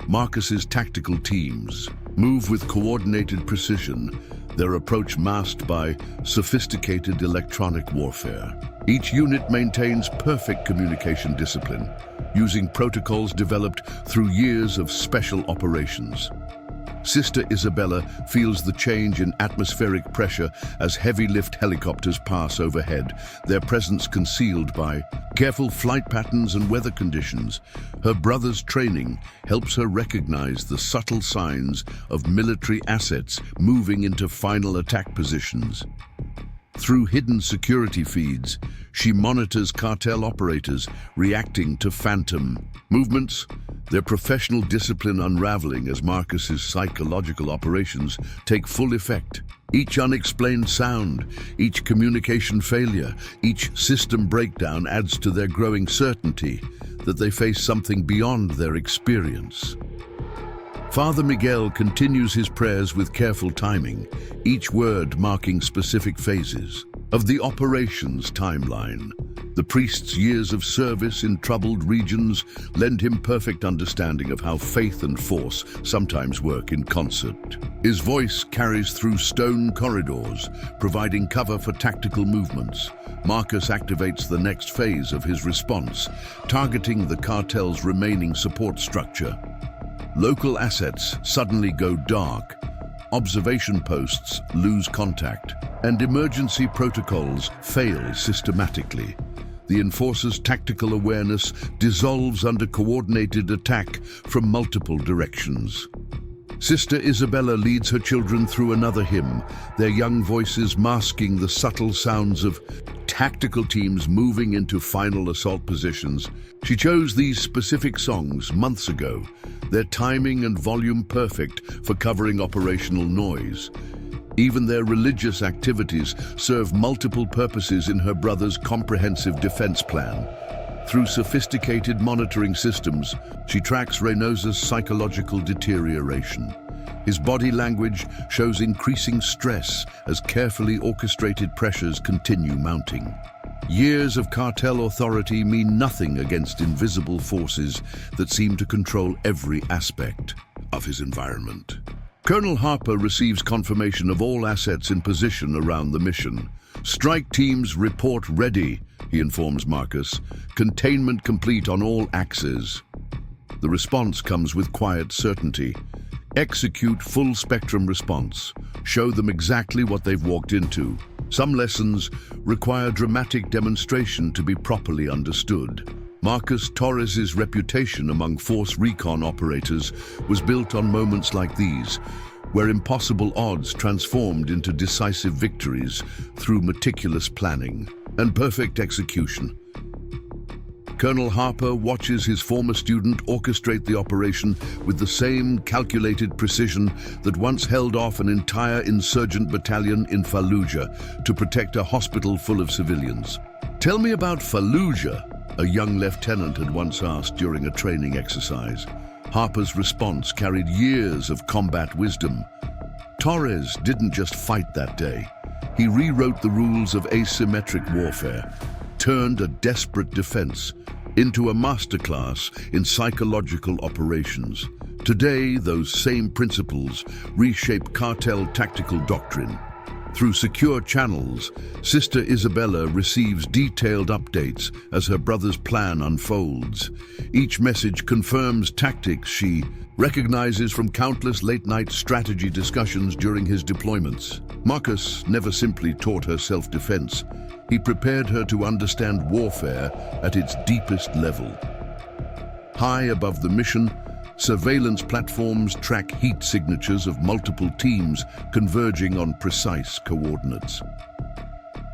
Marcus's tactical teams move with coordinated precision, their approach masked by sophisticated electronic warfare. Each unit maintains perfect communication discipline, using protocols developed through years of special operations. Sister Isabella feels the change in atmospheric pressure as heavy-lift helicopters pass overhead, their presence concealed by careful flight patterns and weather conditions. Her brother's training helps her recognize the subtle signs of military assets moving into final attack positions. Through hidden security feeds, she monitors cartel operators reacting to phantom movements, their professional discipline unraveling as Marcus's psychological operations take full effect. Each unexplained sound, each communication failure, each system breakdown adds to their growing certainty that they face something beyond their experience. Father Miguel continues his prayers with careful timing, each word marking specific phases of the operations timeline. The priest's years of service in troubled regions lend him perfect understanding of how faith and force sometimes work in concert. His voice carries through stone corridors, providing cover for tactical movements. Marcus activates the next phase of his response, targeting the cartel's remaining support structure. Local assets suddenly go dark, observation posts lose contact, and emergency protocols fail systematically. The enforcer's tactical awareness dissolves under coordinated attack from multiple directions. Sister Isabella leads her children through another hymn, their young voices masking the subtle sounds of tactical teams moving into final assault positions. She chose these specific songs months ago, their timing and volume perfect for covering operational noise. Even their religious activities serve multiple purposes in her brother's comprehensive defense plan. Through sophisticated monitoring systems, she tracks Reynosa's psychological deterioration. His body language shows increasing stress as carefully orchestrated pressures continue mounting. Years of cartel authority mean nothing against invisible forces that seem to control every aspect of his environment. Colonel Harper receives confirmation of all assets in position around the mission. Strike teams report ready, he informs Marcus. Containment complete on all axes. The response comes with quiet certainty. Execute full spectrum response. Show them exactly what they've walked into. Some lessons require dramatic demonstration to be properly understood. Marcus Torres's reputation among Force Recon operators was built on moments like these, where impossible odds transformed into decisive victories through meticulous planning and perfect execution. Colonel Harper watches his former student orchestrate the operation with the same calculated precision that once held off an entire insurgent battalion in Fallujah to protect a hospital full of civilians. "Tell me about Fallujah," a young lieutenant had once asked during a training exercise. Harper's response carried years of combat wisdom. Torres didn't just fight that day. He rewrote the rules of asymmetric warfare, turned a desperate defense into a masterclass in psychological operations. Today, those same principles reshape cartel tactical doctrine. Through secure channels, Sister Isabella receives detailed updates as her brother's plan unfolds. Each message confirms tactics she recognizes from countless late-night strategy discussions during his deployments. Marcus never simply taught her self-defense. He prepared her to understand warfare at its deepest level. High above the mission, surveillance platforms track heat signatures of multiple teams converging on precise coordinates.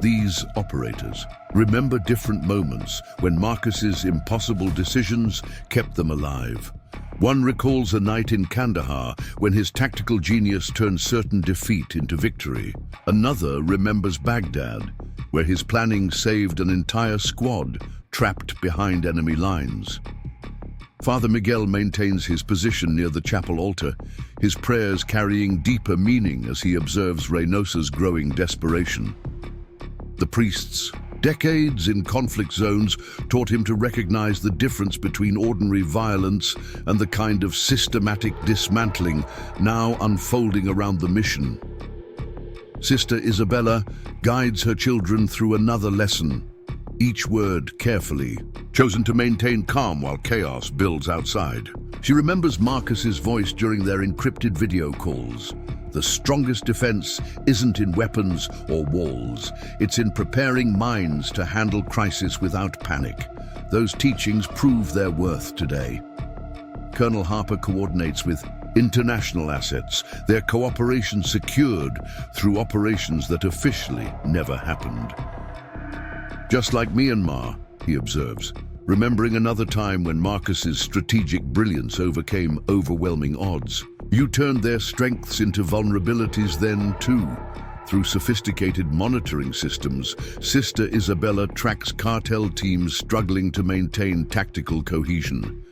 These operators remember different moments when Marcus's impossible decisions kept them alive. One recalls a night in Kandahar when his tactical genius turned certain defeat into victory. Another remembers Baghdad, where his planning saved an entire squad trapped behind enemy lines. Father Miguel maintains his position near the chapel altar, his prayers carrying deeper meaning as he observes Reynosa's growing desperation. The priest's decades in conflict zones taught him to recognize the difference between ordinary violence and the kind of systematic dismantling now unfolding around the mission. Sister Isabella guides her children through another lesson, each word carefully, chosen to maintain calm while chaos builds outside. She remembers Marcus's voice during their encrypted video calls. The strongest defense isn't in weapons or walls. It's in preparing minds to handle crisis without panic. Those teachings prove their worth today. Colonel Harper coordinates with international assets, their cooperation secured through operations that officially never happened. "Just like Myanmar," he observes, remembering another time when Marcus's strategic brilliance overcame overwhelming odds. "You turned their strengths into vulnerabilities then too." Through sophisticated monitoring systems, Sister Isabella tracks cartel teams struggling to maintain tactical cohesion.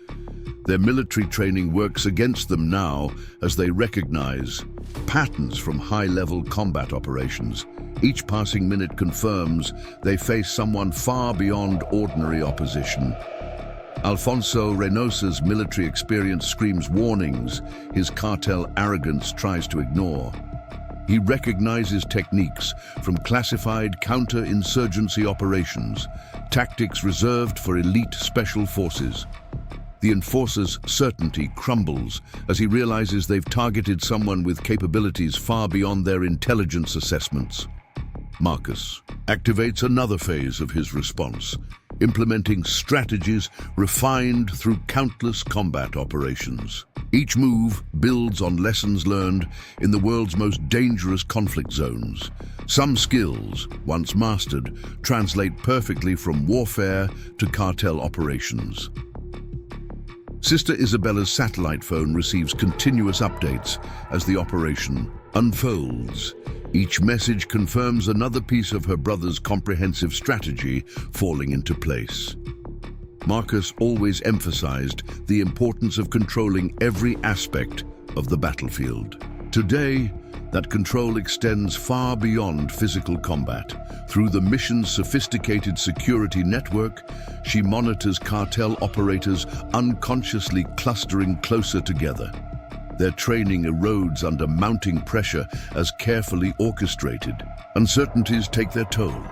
Their military training works against them now as they recognize patterns from high-level combat operations. Each passing minute confirms they face someone far beyond ordinary opposition. Alfonso Reynosa's military experience screams warnings his cartel arrogance tries to ignore. He recognizes techniques from classified counter-insurgency operations, tactics reserved for elite special forces. The enforcer's certainty crumbles as he realizes they've targeted someone with capabilities far beyond their intelligence assessments. Marcus activates another phase of his response, implementing strategies refined through countless combat operations. Each move builds on lessons learned in the world's most dangerous conflict zones. Some skills, once mastered, translate perfectly from warfare to cartel operations. Sister Isabella's satellite phone receives continuous updates as the operation unfolds. Each message confirms another piece of her brother's comprehensive strategy falling into place. Marcus always emphasized the importance of controlling every aspect of the battlefield. Today, that control extends far beyond physical combat. Through the mission's sophisticated security network, she monitors cartel operators unconsciously clustering closer together. Their training erodes under mounting pressure as carefully orchestrated. Uncertainties take their toll.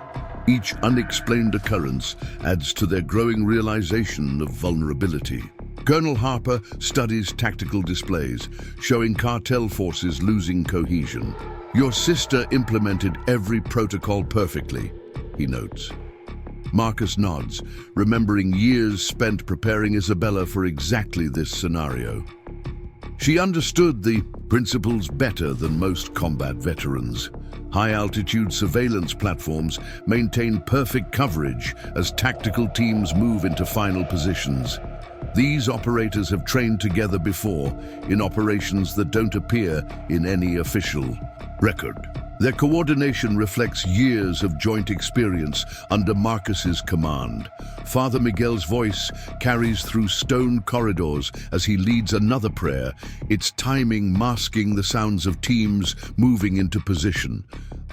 Each unexplained occurrence adds to their growing realization of vulnerability. Colonel Harper studies tactical displays, showing cartel forces losing cohesion. "Your sister implemented every protocol perfectly," he notes. Marcus nods, remembering years spent preparing Isabella for exactly this scenario. She understood the principles better than most combat veterans. High-altitude surveillance platforms maintain perfect coverage as tactical teams move into final positions. These operators have trained together before in operations that don't appear in any official record. Their coordination reflects years of joint experience under Marcus's command. Father Miguel's voice carries through stone corridors as he leads another prayer, its timing masking the sounds of teams moving into position.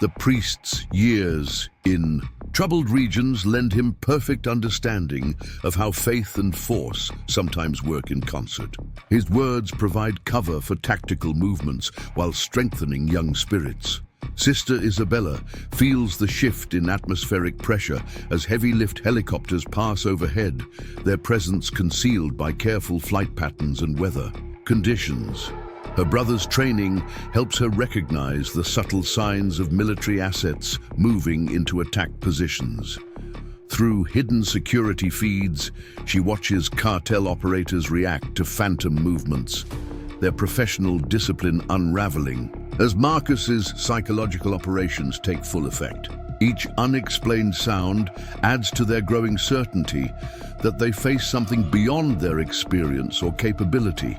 The priest's years in troubled regions lend him perfect understanding of how faith and force sometimes work in concert. His words provide cover for tactical movements while strengthening young spirits. Sister Isabella feels the shift in atmospheric pressure as heavy-lift helicopters pass overhead, their presence concealed by careful flight patterns and weather conditions. Her brother's training helps her recognize the subtle signs of military assets moving into attack positions. Through hidden security feeds, she watches cartel operators react to phantom movements, their professional discipline unraveling as Marcus's psychological operations take full effect. Each unexplained sound adds to their growing certainty that they face something beyond their experience or capability.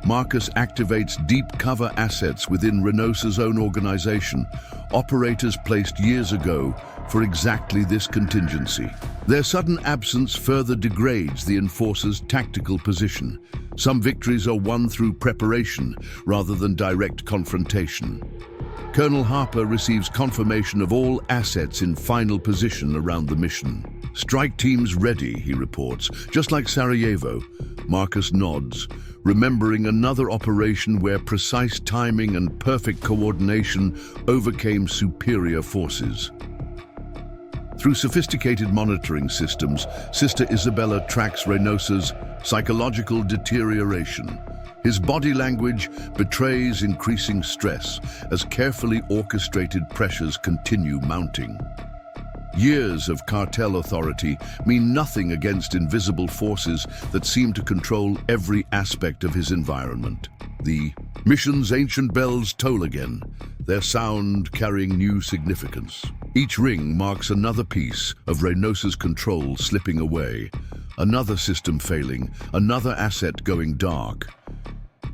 Marcus activates deep cover assets within Reynosa's own organization, operators placed years ago for exactly this contingency. Their sudden absence further degrades the enforcer's tactical position. Some victories are won through preparation rather than direct confrontation. Colonel Harper receives confirmation of all assets in final position around the mission. Strike teams ready, he reports. Just like Sarajevo, Marcus nods, remembering another operation where precise timing and perfect coordination overcame superior forces. Through sophisticated monitoring systems, Sister Isabella tracks Reynosa's psychological deterioration. His body language betrays increasing stress as carefully orchestrated pressures continue mounting. Years of cartel authority mean nothing against invisible forces that seem to control every aspect of his environment. The mission's ancient bells toll again, their sound carrying new significance. Each ring marks another piece of Reynosa's control slipping away, another system failing, another asset going dark.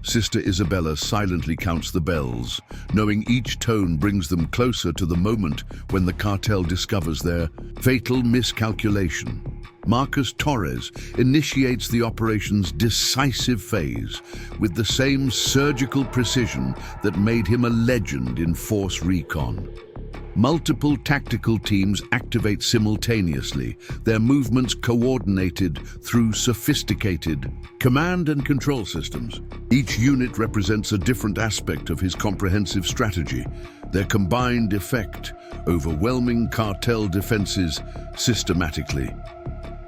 Sister Isabella silently counts the bells, knowing each tone brings them closer to the moment when the cartel discovers their fatal miscalculation. Marcus Torres initiates the operation's decisive phase with the same surgical precision that made him a legend in Force Recon. Multiple tactical teams activate simultaneously, their movements coordinated through sophisticated command and control systems. Each unit represents a different aspect of his comprehensive strategy, their combined effect overwhelming cartel defenses systematically.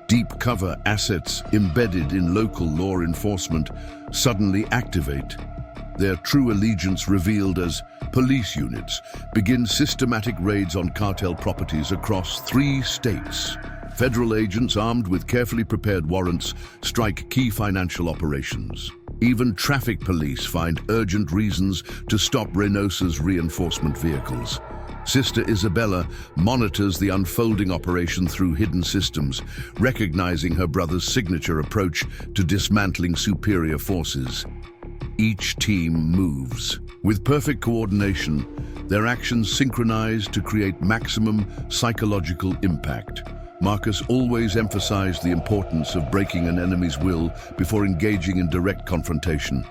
Deep cover assets embedded in local law enforcement suddenly activate. Their true allegiance revealed as police units begin systematic raids on cartel properties across 3 states. Federal agents armed with carefully prepared warrants strike key financial operations. Even traffic police find urgent reasons to stop Reynosa's reinforcement vehicles. Sister Isabella monitors the unfolding operation through hidden systems, recognizing her brother's signature approach to dismantling superior forces. Each team moves. With perfect coordination, their actions synchronize to create maximum psychological impact. Marcus always emphasized the importance of breaking an enemy's will before engaging in direct confrontation.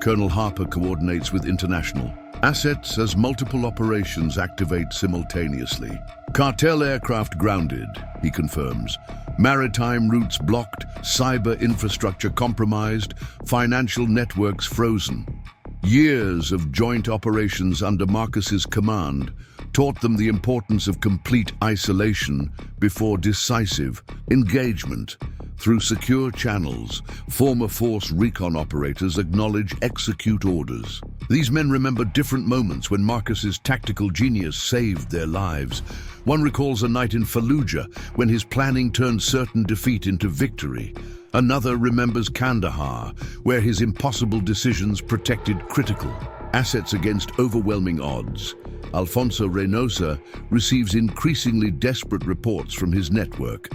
Colonel Harper coordinates with international assets as multiple operations activate simultaneously. Cartel aircraft grounded, he confirms. Maritime routes blocked, cyber infrastructure compromised, financial networks frozen. Years of joint operations under Marcus's command taught them the importance of complete isolation before decisive engagement. Through secure channels, former Force Recon operators acknowledge execute orders. These men remember different moments when Marcus's tactical genius saved their lives. One recalls a night in Fallujah when his planning turned certain defeat into victory. Another remembers Kandahar, where his impossible decisions protected critical Assets against overwhelming odds, Alfonso Reynosa receives increasingly desperate reports from his network.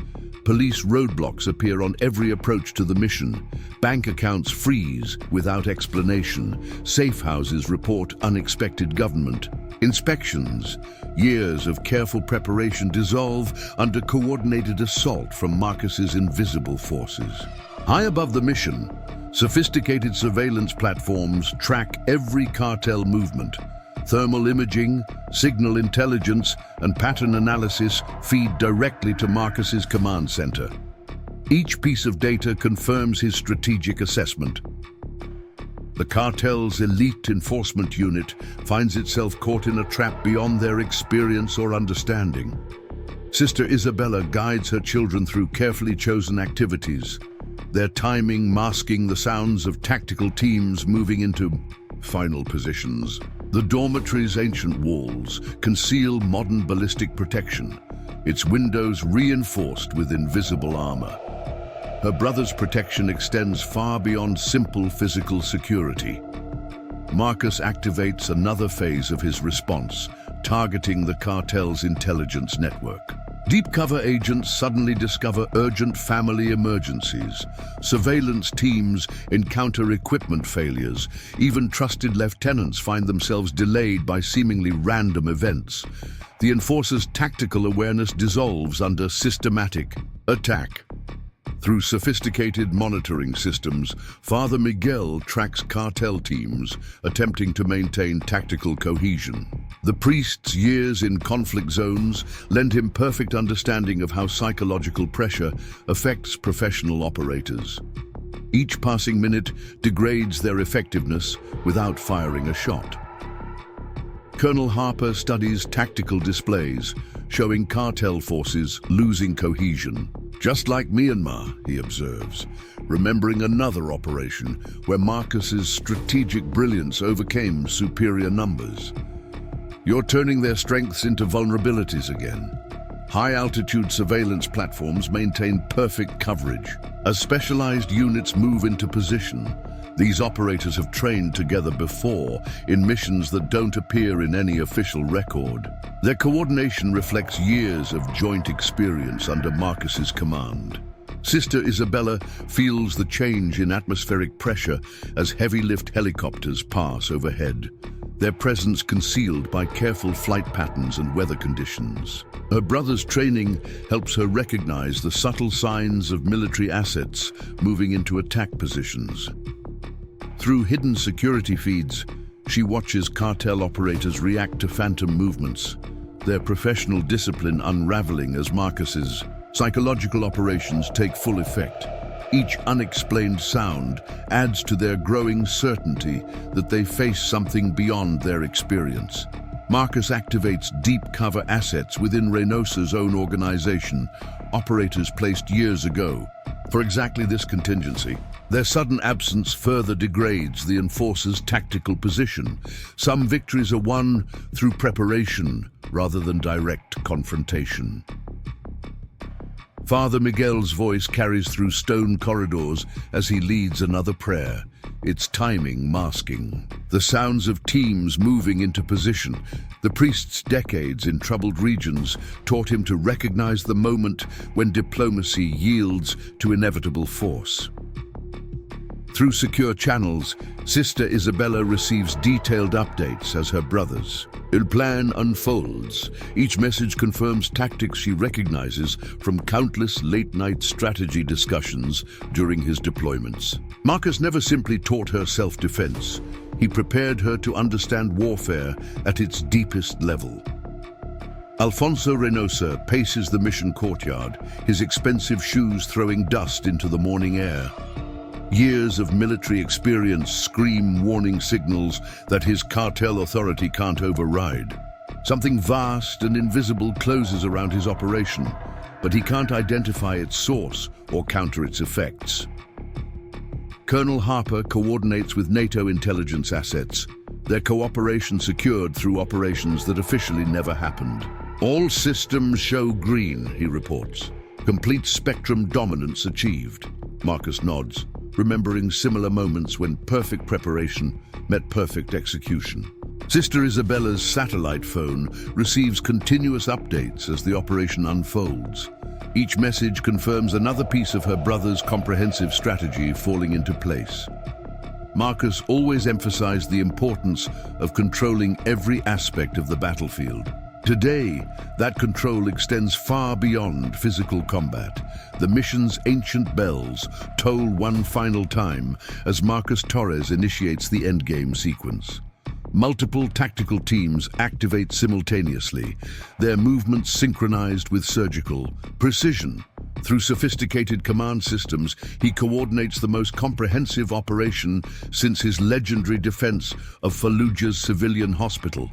Police roadblocks appear on every approach to the mission. Bank accounts freeze without explanation. Safe houses report unexpected government inspections. Years of careful preparation dissolve under coordinated assault from Marcus's invisible forces. High above the mission, sophisticated surveillance platforms track every cartel movement. Thermal imaging, signal intelligence, and pattern analysis feed directly to Marcus's command center. Each piece of data confirms his strategic assessment. The cartel's elite enforcement unit finds itself caught in a trap beyond their experience or understanding. Sister Isabella guides her children through carefully chosen activities, their timing masking the sounds of tactical teams moving into final positions. The dormitory's ancient walls conceal modern ballistic protection, its windows reinforced with invisible armor. Her brother's protection extends far beyond simple physical security. Marcus activates another phase of his response, targeting the cartel's intelligence network. Deep cover agents suddenly discover urgent family emergencies. Surveillance teams encounter equipment failures. Even trusted lieutenants find themselves delayed by seemingly random events. The enforcer's tactical awareness dissolves under systematic attack. Through sophisticated monitoring systems, Father Miguel tracks cartel teams, attempting to maintain tactical cohesion. The priest's years in conflict zones lend him perfect understanding of how psychological pressure affects professional operators. Each passing minute degrades their effectiveness without firing a shot. Colonel Harper studies tactical displays, showing cartel forces losing cohesion. Just like Myanmar, he observes, remembering another operation where Marcus's strategic brilliance overcame superior numbers. You're turning their strengths into vulnerabilities again. High-altitude surveillance platforms maintain perfect coverage. As specialized units move into position, these operators have trained together before in missions that don't appear in any official record. Their coordination reflects years of joint experience under Marcus's command. Sister Isabella feels the change in atmospheric pressure as heavy-lift helicopters pass overhead, their presence concealed by careful flight patterns and weather conditions. Her brother's training helps her recognize the subtle signs of military assets moving into attack positions. Through hidden security feeds, she watches cartel operators react to phantom movements, their professional discipline unraveling as Marcus's psychological operations take full effect. Each unexplained sound adds to their growing certainty that they face something beyond their experience. Marcus activates deep cover assets within Reynosa's own organization, operators placed years ago, for exactly this contingency. Their sudden absence further degrades the enforcer's tactical position. Some victories are won through preparation rather than direct confrontation. Father Miguel's voice carries through stone corridors as he leads another prayer, its timing masking. The sounds of teams moving into position. The priest's decades in troubled regions taught him to recognize the moment when diplomacy yields to inevitable force. Through secure channels, Sister Isabella receives detailed updates as her brothers. Her plan unfolds. Each message confirms tactics she recognizes from countless late-night strategy discussions during his deployments. Marcus never simply taught her self-defense. He prepared her to understand warfare at its deepest level. Alfonso Reynosa paces the mission courtyard, his expensive shoes throwing dust into the morning air. Years of military experience scream warning signals that his cartel authority can't override. Something vast and invisible closes around his operation, but he can't identify its source or counter its effects. Colonel Harper coordinates with NATO intelligence assets, their cooperation secured through operations that officially never happened. All systems show green, he reports. Complete spectrum dominance achieved. Marcus nods. remembering similar moments when perfect preparation met perfect execution. Sister Isabella's satellite phone receives continuous updates as the operation unfolds. Each message confirms another piece of her brother's comprehensive strategy falling into place. Marcus always emphasized the importance of controlling every aspect of the battlefield. Today, that control extends far beyond physical combat. The mission's ancient bells toll one final time as Marcus Torres initiates the endgame sequence. Multiple tactical teams activate simultaneously, their movements synchronized with surgical precision. Through sophisticated command systems, he coordinates the most comprehensive operation since his legendary defense of Fallujah's civilian hospital.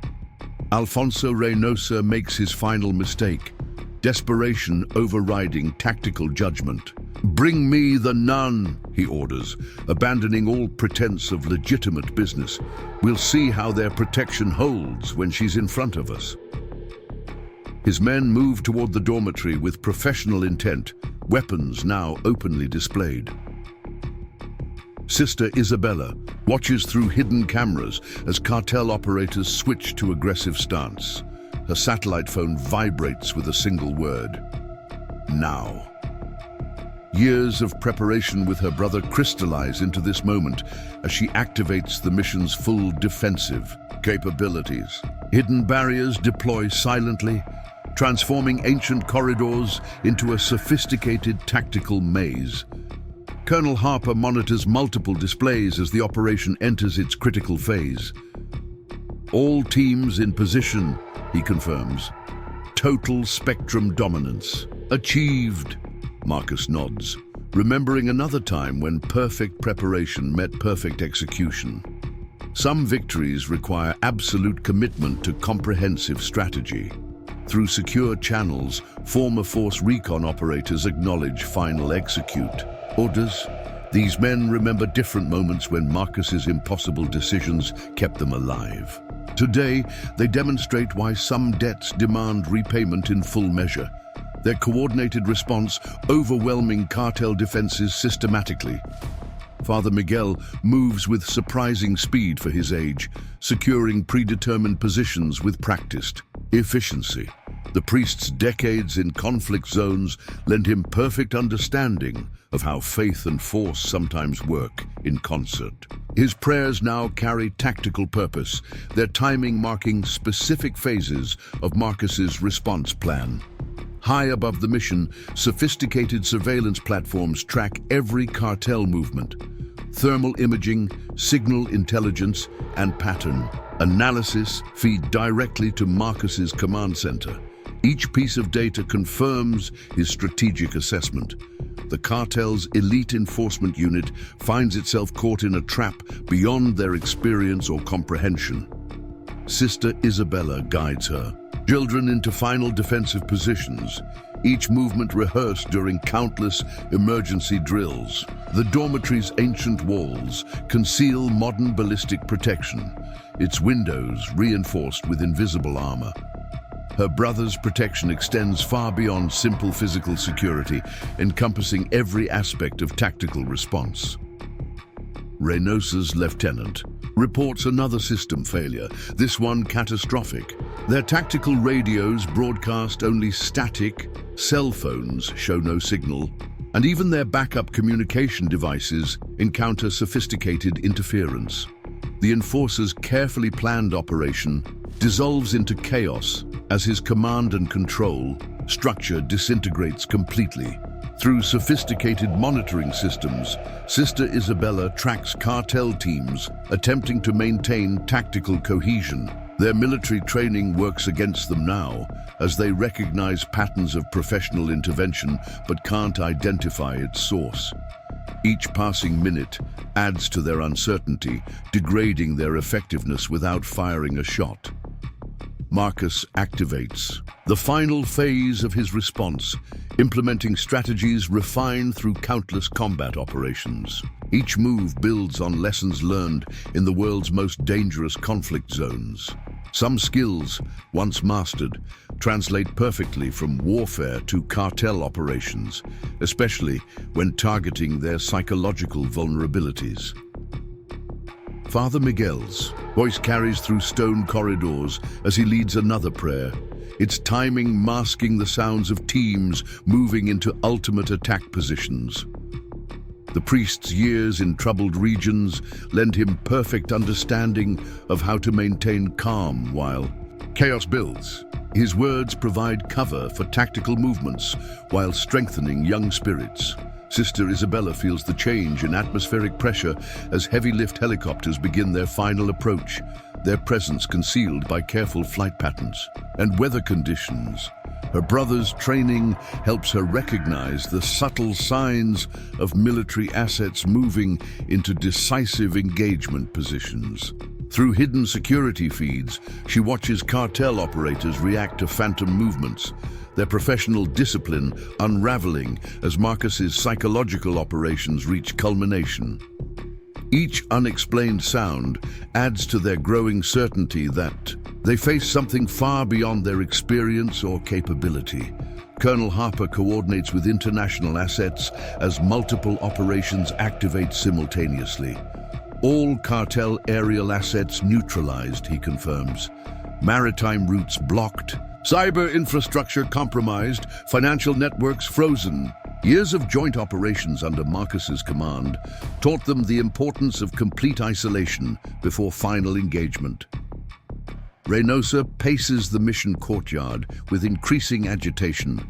Alfonso Reynosa makes his final mistake, desperation overriding tactical judgment. "Bring me the nun," he orders, abandoning all pretense of legitimate business. "We'll see how their protection holds when she's in front of us." His men move toward the dormitory with professional intent, weapons now openly displayed. Sister Isabella watches through hidden cameras as cartel operators switch to aggressive stance. Her satellite phone vibrates with a single word: now. Years of preparation with her brother crystallize into this moment as she activates the mission's full defensive capabilities. Hidden barriers deploy silently, transforming ancient corridors into a sophisticated tactical maze. Colonel Harper monitors multiple displays as the operation enters its critical phase. "All teams in position," he confirms. "Total spectrum dominance. Achieved." Marcus nods, remembering another time when perfect preparation met perfect execution. Some victories require absolute commitment to comprehensive strategy. Through secure channels, former Force Recon operators acknowledge final execute orders. These men remember different moments when Marcus's impossible decisions kept them alive. Today, they demonstrate why some debts demand repayment in full measure. Their coordinated response overwhelming cartel defenses systematically. Father Miguel moves with surprising speed for his age, securing predetermined positions with practiced efficiency. The priest's decades in conflict zones lend him perfect understanding of how faith and force sometimes work in concert. His prayers now carry tactical purpose, their timing marking specific phases of Marcus's response plan. High above the mission, sophisticated surveillance platforms track every cartel movement. Thermal imaging, signal intelligence, and pattern analysis feed directly to Marcus's command center. Each piece of data confirms his strategic assessment. The cartel's elite enforcement unit finds itself caught in a trap beyond their experience or comprehension. Sister Isabella guides her children into final defensive positions, each movement rehearsed during countless emergency drills. The dormitory's ancient walls conceal modern ballistic protection, its windows reinforced with invisible armor. Her brother's protection extends far beyond simple physical security, encompassing every aspect of tactical response. Reynosa's lieutenant reports another system failure, this one catastrophic. Their tactical radios broadcast only static, cell phones show no signal, and even their backup communication devices encounter sophisticated interference. The enforcer's carefully planned operation dissolves into chaos as his command and control structure disintegrates completely. Through sophisticated monitoring systems, Sister Isabella tracks cartel teams attempting to maintain tactical cohesion. Their military training works against them now, as they recognize patterns of professional intervention but can't identify its source. Each passing minute adds to their uncertainty, degrading their effectiveness without firing a shot. Marcus activates the final phase of his response, implementing strategies refined through countless combat operations. Each move builds on lessons learned in the world's most dangerous conflict zones. Some skills, once mastered, translate perfectly from warfare to cartel operations, especially when targeting their psychological vulnerabilities. Father Miguel's voice carries through stone corridors as he leads another prayer, its timing masking the sounds of teams moving into ultimate attack positions. The priest's years in troubled regions lend him perfect understanding of how to maintain calm while chaos builds. His words provide cover for tactical movements while strengthening young spirits. Sister Isabella feels the change in atmospheric pressure as heavy lift helicopters begin their final approach, their presence concealed by careful flight patterns and weather conditions. Her brother's training helps her recognize the subtle signs of military assets moving into decisive engagement positions. Through hidden security feeds, she watches cartel operators react to phantom movements, their professional discipline unraveling as Marcus's psychological operations reach culmination. Each unexplained sound adds to their growing certainty that they face something far beyond their experience or capability. Colonel Harper coordinates with international assets as multiple operations activate simultaneously. All cartel aerial assets neutralized, he confirms. Maritime routes blocked, cyber infrastructure compromised, financial networks frozen. Years of joint operations under Marcus's command taught them the importance of complete isolation before final engagement. Reynosa paces the mission courtyard with increasing agitation,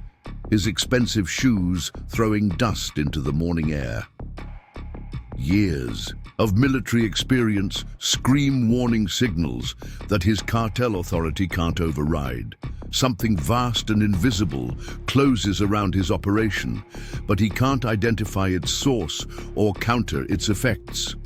his expensive shoes throwing dust into the morning air. Years of military experience scream warning signals that his cartel authority can't override. Something vast and invisible closes around his operation, but he can't identify its source or counter its effects.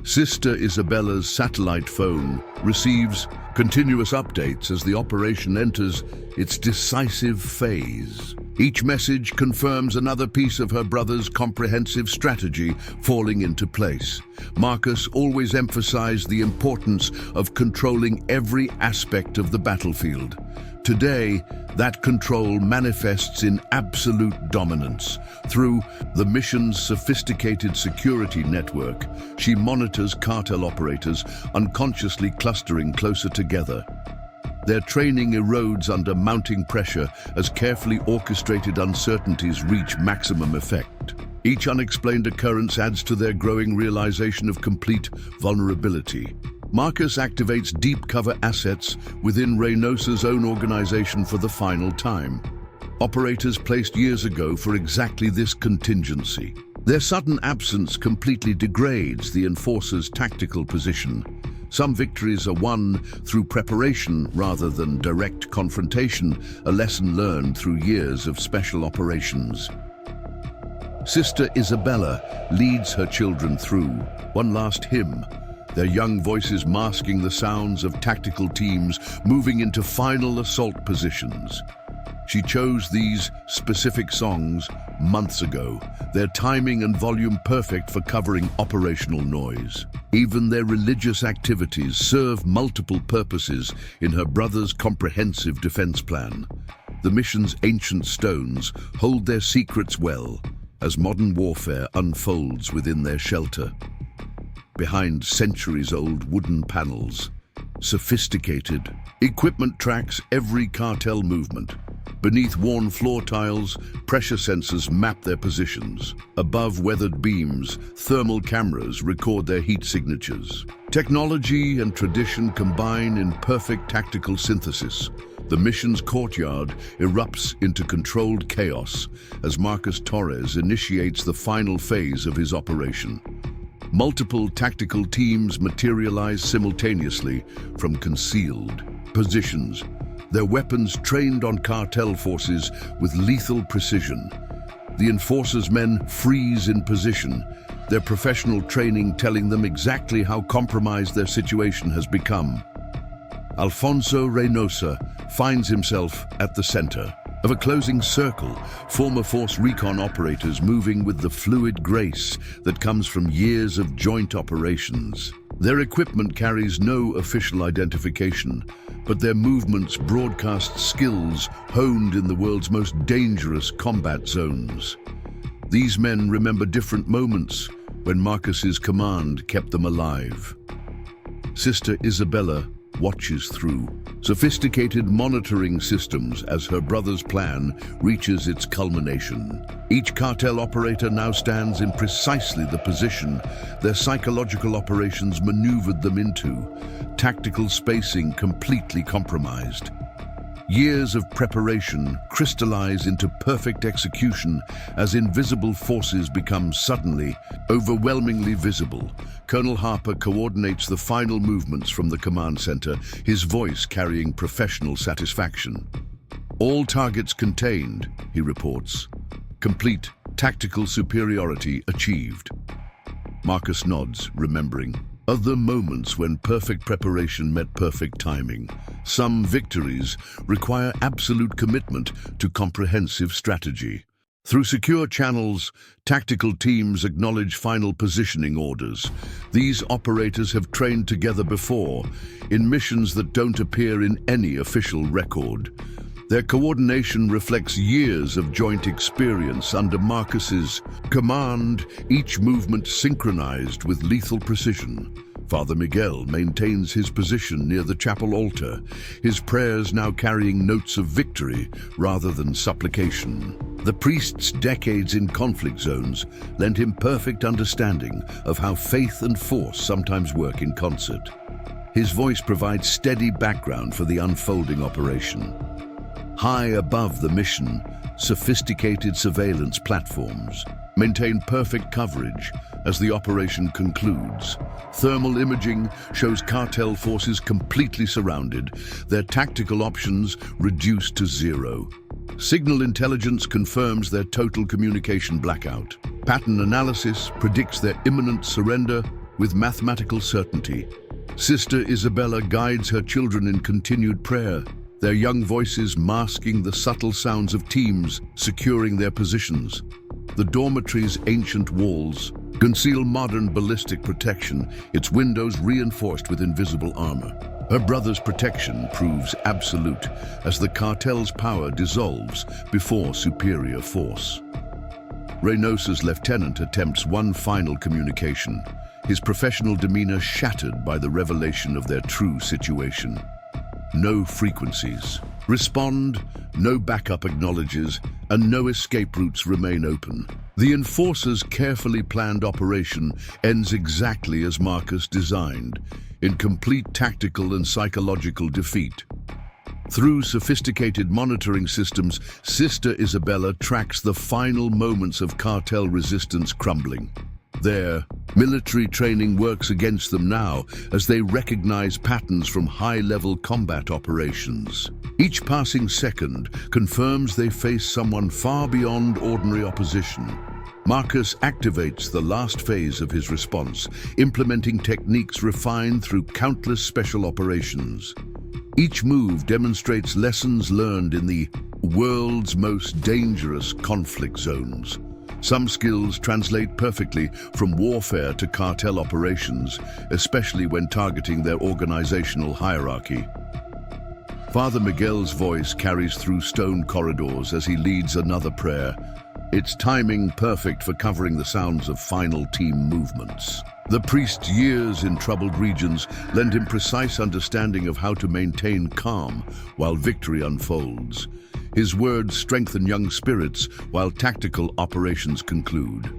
Sister Isabella's satellite phone receives continuous updates as the operation enters its decisive phase. Each message confirms another piece of her brother's comprehensive strategy falling into place. Marcus always emphasized the importance of controlling every aspect of the battlefield. Today, that control manifests in absolute dominance. Through the mission's sophisticated security network, she monitors cartel operators unconsciously clustering closer together. Their training erodes under mounting pressure as carefully orchestrated uncertainties reach maximum effect. Each unexplained occurrence adds to their growing realization of complete vulnerability. Marcus activates deep cover assets within Reynosa's own organization for the final time. Operators placed years ago for exactly this contingency. Their sudden absence completely degrades the enforcer's tactical position. Some victories are won through preparation rather than direct confrontation, a lesson learned through years of special operations. Sister Isabella leads her children through one last hymn, their young voices masking the sounds of tactical teams moving into final assault positions. She chose these specific songs months ago, their timing and volume perfect for covering operational noise. Even their religious activities serve multiple purposes in her brother's comprehensive defense plan. The mission's ancient stones hold their secrets well as modern warfare unfolds within their shelter. Behind centuries-old wooden panels, sophisticated equipment tracks every cartel movement. Beneath worn floor tiles, pressure sensors map their positions. Above weathered beams, thermal cameras record their heat signatures. Technology and tradition combine in perfect tactical synthesis. The mission's courtyard erupts into controlled chaos as Marcus Torres initiates the final phase of his operation. Multiple tactical teams materialize simultaneously from concealed positions, their weapons trained on cartel forces with lethal precision. The enforcer's men freeze in position, their professional training telling them exactly how compromised their situation has become. Alfonso Reynosa finds himself at the center of a closing circle, former Force Recon operators moving with the fluid grace that comes from years of joint operations. Their equipment carries no official identification, but their movements broadcast skills honed in the world's most dangerous combat zones. These men remember different moments when Marcus's command kept them alive. Sister Isabella watches through sophisticated monitoring systems as her brother's plan reaches its culmination. Each cartel operator now stands in precisely the position their psychological operations maneuvered them into, tactical spacing completely compromised. Years of preparation crystallize into perfect execution as invisible forces become suddenly, overwhelmingly visible. Colonel Harper coordinates the final movements from the command center, his voice carrying professional satisfaction. "All targets contained," he reports. "Complete tactical superiority achieved." Marcus nods, remembering other moments when perfect preparation met perfect timing. Some victories require absolute commitment to comprehensive strategy. Through secure channels, tactical teams acknowledge final positioning orders. These operators have trained together before, in missions that don't appear in any official record. Their coordination reflects years of joint experience under Marcus's command, each movement synchronized with lethal precision. Father Miguel maintains his position near the chapel altar, his prayers now carrying notes of victory rather than supplication. The priest's decades in conflict zones lent him perfect understanding of how faith and force sometimes work in concert. His voice provides steady background for the unfolding operation. High above the mission, sophisticated surveillance platforms maintain perfect coverage as the operation concludes. Thermal imaging shows cartel forces completely surrounded, their tactical options reduced to zero. Signal intelligence confirms their total communication blackout. Pattern analysis predicts their imminent surrender with mathematical certainty. Sister Isabella guides her children in continued prayer, their young voices masking the subtle sounds of teams securing their positions. The dormitory's ancient walls conceal modern ballistic protection, its windows reinforced with invisible armor. Her brother's protection proves absolute as the cartel's power dissolves before superior force. Reynosa's lieutenant attempts one final communication, his professional demeanor shattered by the revelation of their true situation. No frequencies respond, no backup acknowledges, and no escape routes remain open. The enforcer's carefully planned operation ends exactly as Marcus designed, in complete tactical and psychological defeat. Through sophisticated monitoring systems, Sister Isabella tracks the final moments of cartel resistance crumbling. Their military training works against them now as they recognize patterns from high-level combat operations. Each passing second confirms they face someone far beyond ordinary opposition. Marcus activates the last phase of his response, implementing techniques refined through countless special operations. Each move demonstrates lessons learned in the world's most dangerous conflict zones. Some skills translate perfectly from warfare to cartel operations, especially when targeting their organizational hierarchy. Father Miguel's voice carries through stone corridors as he leads another prayer, its timing perfect for covering the sounds of final team movements. The priest's years in troubled regions lend him precise understanding of how to maintain calm while victory unfolds. His words strengthen young spirits while tactical operations conclude.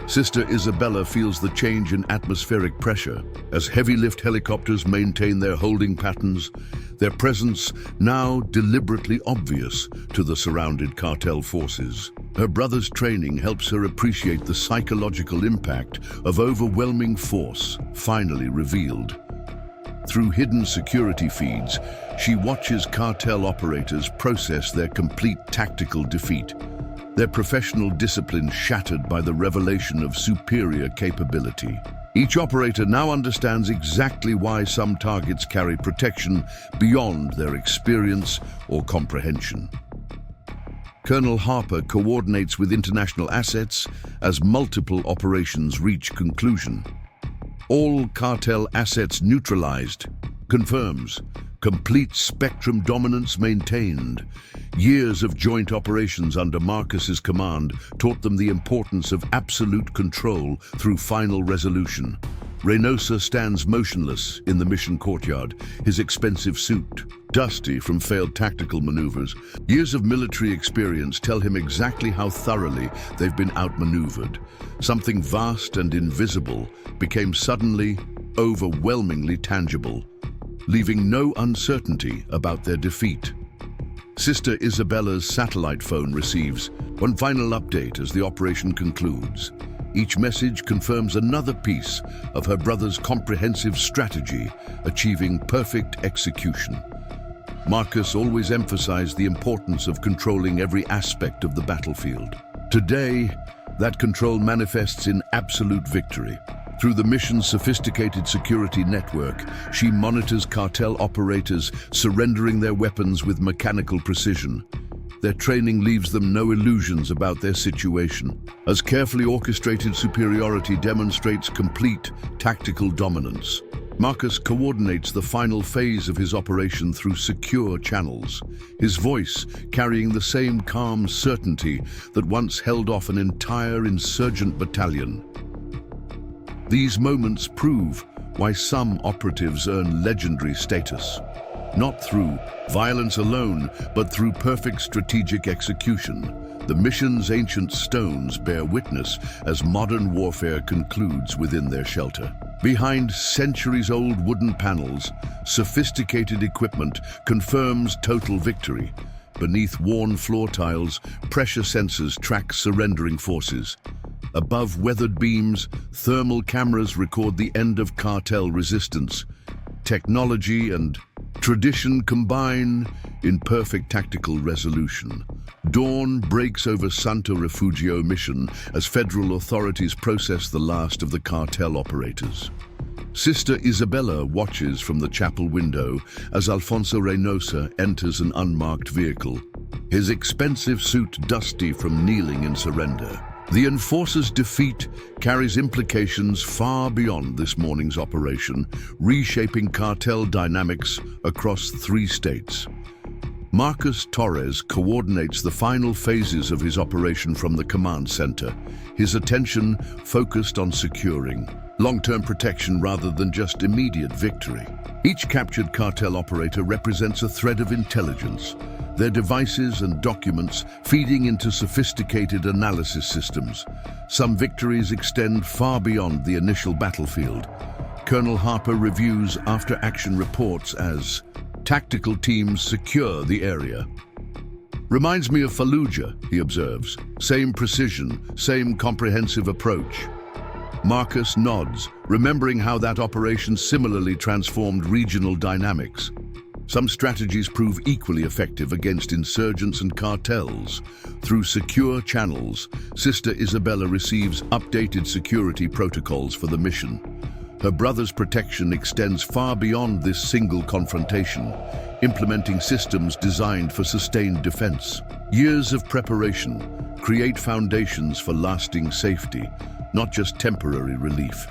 Sister Isabella feels the change in atmospheric pressure as heavy-lift helicopters maintain their holding patterns, their presence now deliberately obvious to the surrounded cartel forces. Her brother's training helps her appreciate the psychological impact of overwhelming force finally revealed. Through hidden security feeds, she watches cartel operators process their complete tactical defeat, their professional discipline shattered by the revelation of superior capability. Each operator now understands exactly why some targets carry protection beyond their experience or comprehension. Colonel Harper coordinates with international assets as multiple operations reach conclusion. All cartel assets neutralized. Confirms. Complete spectrum dominance maintained. Years of joint operations under Marcus's command taught them the importance of absolute control through final resolution. Reynosa stands motionless in the mission courtyard, his expensive suit dusty from failed tactical maneuvers. Years of military experience tell him exactly how thoroughly they've been outmaneuvered. Something vast and invisible became suddenly, overwhelmingly tangible, leaving no uncertainty about their defeat. Sister Isabella's satellite phone receives one final update as the operation concludes. Each message confirms another piece of her brother's comprehensive strategy, achieving perfect execution. Marcus always emphasized the importance of controlling every aspect of the battlefield. Today, that control manifests in absolute victory. Through the mission's sophisticated security network, she monitors cartel operators surrendering their weapons with mechanical precision. Their training leaves them no illusions about their situation, as carefully orchestrated superiority demonstrates complete tactical dominance. Marcus coordinates the final phase of his operation through secure channels, his voice carrying the same calm certainty that once held off an entire insurgent battalion. These moments prove why some operatives earn legendary status. Not through violence alone, but through perfect strategic execution. The mission's ancient stones bear witness as modern warfare concludes within their shelter. Behind centuries-old wooden panels, sophisticated equipment confirms total victory. Beneath worn floor tiles, pressure sensors track surrendering forces. Above weathered beams, thermal cameras record the end of cartel resistance. Technology and tradition combine in perfect tactical resolution. Dawn breaks over Santo Refugio Mission as federal authorities process the last of the cartel operators. Sister Isabella watches from the chapel window as Alfonso Reynosa enters an unmarked vehicle, his expensive suit dusty from kneeling in surrender. The enforcer's defeat carries implications far beyond this morning's operation, reshaping cartel dynamics across 3 states. Marcus Torres coordinates the final phases of his operation from the command center, his attention focused on securing long-term protection rather than just immediate victory. Each captured cartel operator represents a thread of intelligence, their devices and documents feeding into sophisticated analysis systems. Some victories extend far beyond the initial battlefield. Colonel Harper reviews after-action reports as tactical teams secure the area. Reminds me of Fallujah, he observes. Same precision, same comprehensive approach. Marcus nods, remembering how that operation similarly transformed regional dynamics. Some strategies prove equally effective against insurgents and cartels. Through secure channels, Sister Isabella receives updated security protocols for the mission. Her brother's protection extends far beyond this single confrontation, implementing systems designed for sustained defense. Years of preparation create foundations for lasting safety, not just temporary relief.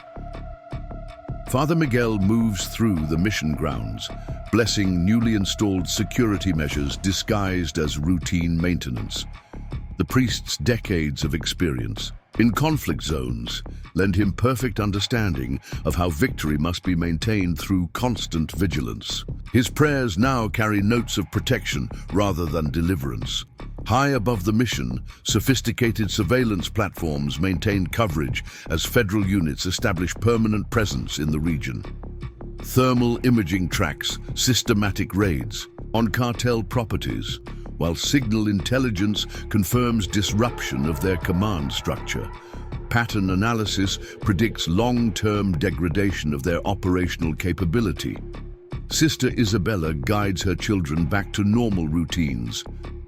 Father Miguel moves through the mission grounds, blessing newly installed security measures disguised as routine maintenance. The priest's decades of experience in conflict zones lend him perfect understanding of how victory must be maintained through constant vigilance. His prayers now carry notes of protection rather than deliverance. High above the mission, sophisticated surveillance platforms maintain coverage as federal units establish permanent presence in the region. Thermal imaging tracks systematic raids on cartel properties, while signal intelligence confirms disruption of their command structure. Pattern analysis predicts long-term degradation of their operational capability. Sister Isabella guides her children back to normal routines,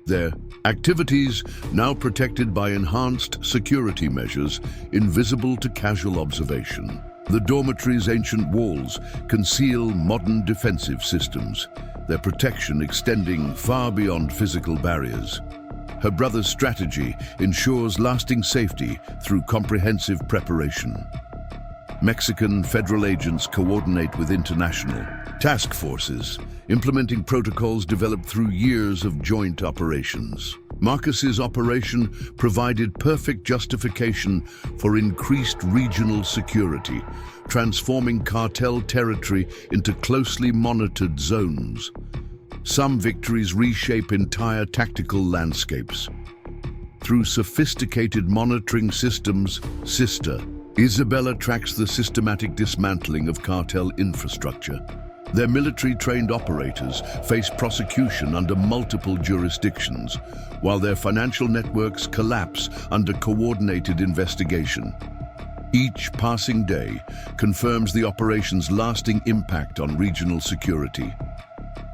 their activities now protected by enhanced security measures invisible to casual observation. The dormitory's ancient walls conceal modern defensive systems, their protection extending far beyond physical barriers. Her brother's strategy ensures lasting safety through comprehensive preparation. Mexican federal agents coordinate with international task forces, implementing protocols developed through years of joint operations. Marcos's operation provided perfect justification for increased regional security, transforming cartel territory into closely monitored zones. Some victories reshape entire tactical landscapes. Through sophisticated monitoring systems, Sister Isabella tracks the systematic dismantling of cartel infrastructure. Their military-trained operators face prosecution under multiple jurisdictions, while their financial networks collapse under coordinated investigation. Each passing day confirms the operation's lasting impact on regional security.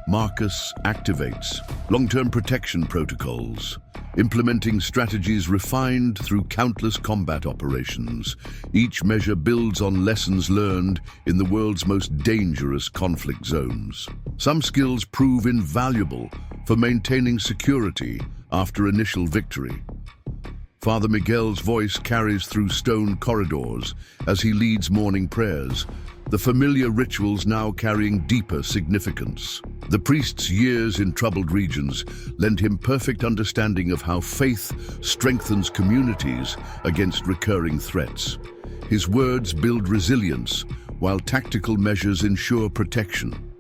Marcos activates long-term protection protocols, implementing strategies refined through countless combat operations. Each measure builds on lessons learned in the world's most dangerous conflict zones. Some skills prove invaluable for maintaining security after initial victory. Father Miguel's voice carries through stone corridors as he leads morning prayers, the familiar rituals now carrying deeper significance. The priest's years in troubled regions lend him perfect understanding of how faith strengthens communities against recurring threats. His words build resilience, while tactical measures ensure protection.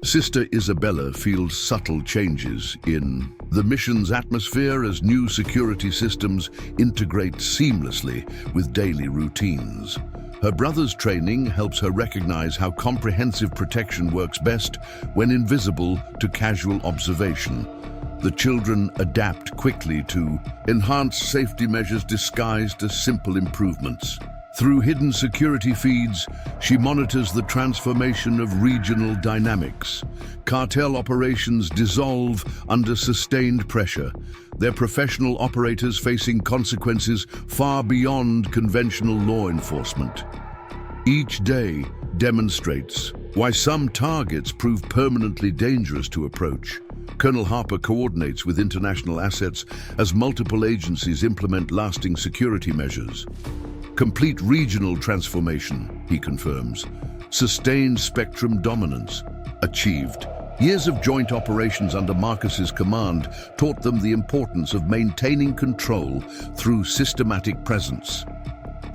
Sister Isabella feels subtle changes in the mission's atmosphere as new security systems integrate seamlessly with daily routines. Her brother's training helps her recognize how comprehensive protection works best when invisible to casual observation. The children adapt quickly to enhanced safety measures disguised as simple improvements. Through hidden security feeds, she monitors the transformation of regional dynamics. Cartel operations dissolve under sustained pressure, their professional operators facing consequences far beyond conventional law enforcement. Each day demonstrates why some targets prove permanently dangerous to approach. Colonel Harper coordinates with international assets as multiple agencies implement lasting security measures. Complete regional transformation, he confirms. Sustained spectrum dominance, achieved. Years of joint operations under Marcos's command taught them the importance of maintaining control through systematic presence.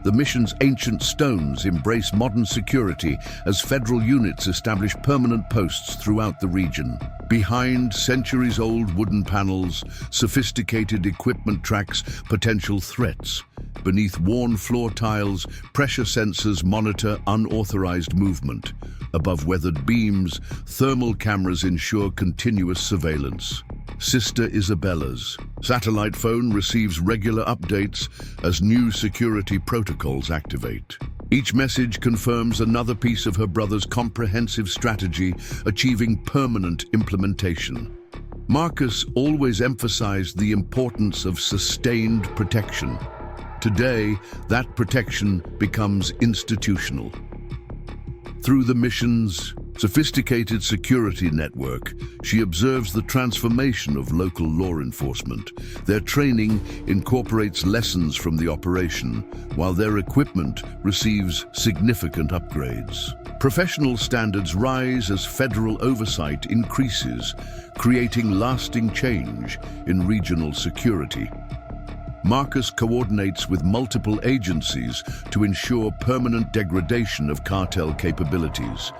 The mission's ancient stones embrace modern security as federal units establish permanent posts throughout the region. Behind centuries-old wooden panels, sophisticated equipment tracks potential threats. Beneath worn floor tiles, pressure sensors monitor unauthorized movement. Above weathered beams, thermal cameras ensure continuous surveillance. Sister Isabella's satellite phone receives regular updates as new security protocols activate. Each message confirms another piece of her brother's comprehensive strategy, achieving permanent implementation. Marcos always emphasized the importance of sustained protection. Today, that protection becomes institutional. Through the mission's sophisticated security network, she observes the transformation of local law enforcement. Their training incorporates lessons from the operation, while their equipment receives significant upgrades. Professional standards rise as federal oversight increases, creating lasting change in regional security. Marcos coordinates with multiple agencies to ensure permanent degradation of cartel capabilities.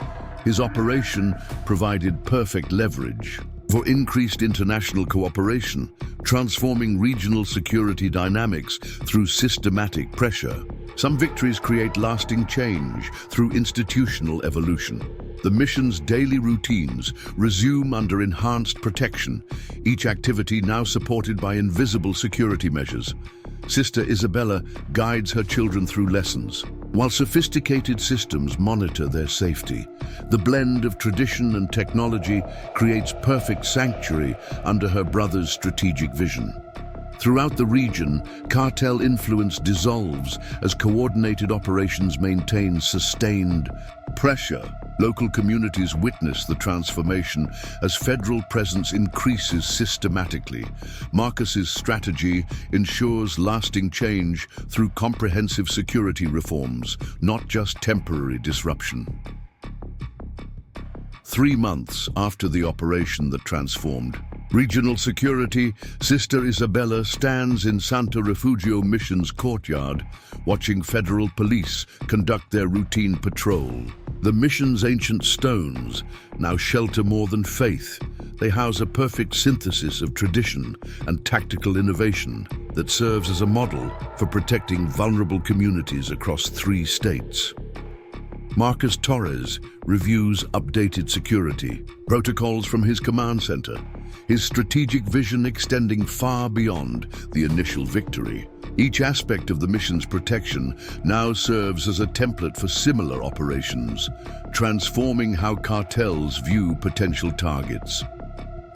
His operation provided perfect leverage for increased international cooperation, transforming regional security dynamics through systematic pressure. Some victories create lasting change through institutional evolution. The mission's daily routines resume under enhanced protection, each activity now supported by invisible security measures. Sister Isabella guides her children through lessons, while sophisticated systems monitor their safety. The blend of tradition and technology creates perfect sanctuary under her brother's strategic vision. Throughout the region, cartel influence dissolves as coordinated operations maintain sustained pressure. Local communities witness the transformation as federal presence increases systematically. Marcus's strategy ensures lasting change through comprehensive security reforms, not just temporary disruption. 3 months after the operation that transformed regional security, Sister Isabella stands in Santo Refugio Mission's courtyard, watching federal police conduct their routine patrol. The mission's ancient stones now shelter more than faith. They house a perfect synthesis of tradition and tactical innovation that serves as a model for protecting vulnerable communities across 3 states. Marcus Torres reviews updated security protocols from his command center, his strategic vision extending far beyond the initial victory. Each aspect of the mission's protection now serves as a template for similar operations, transforming how cartels view potential targets.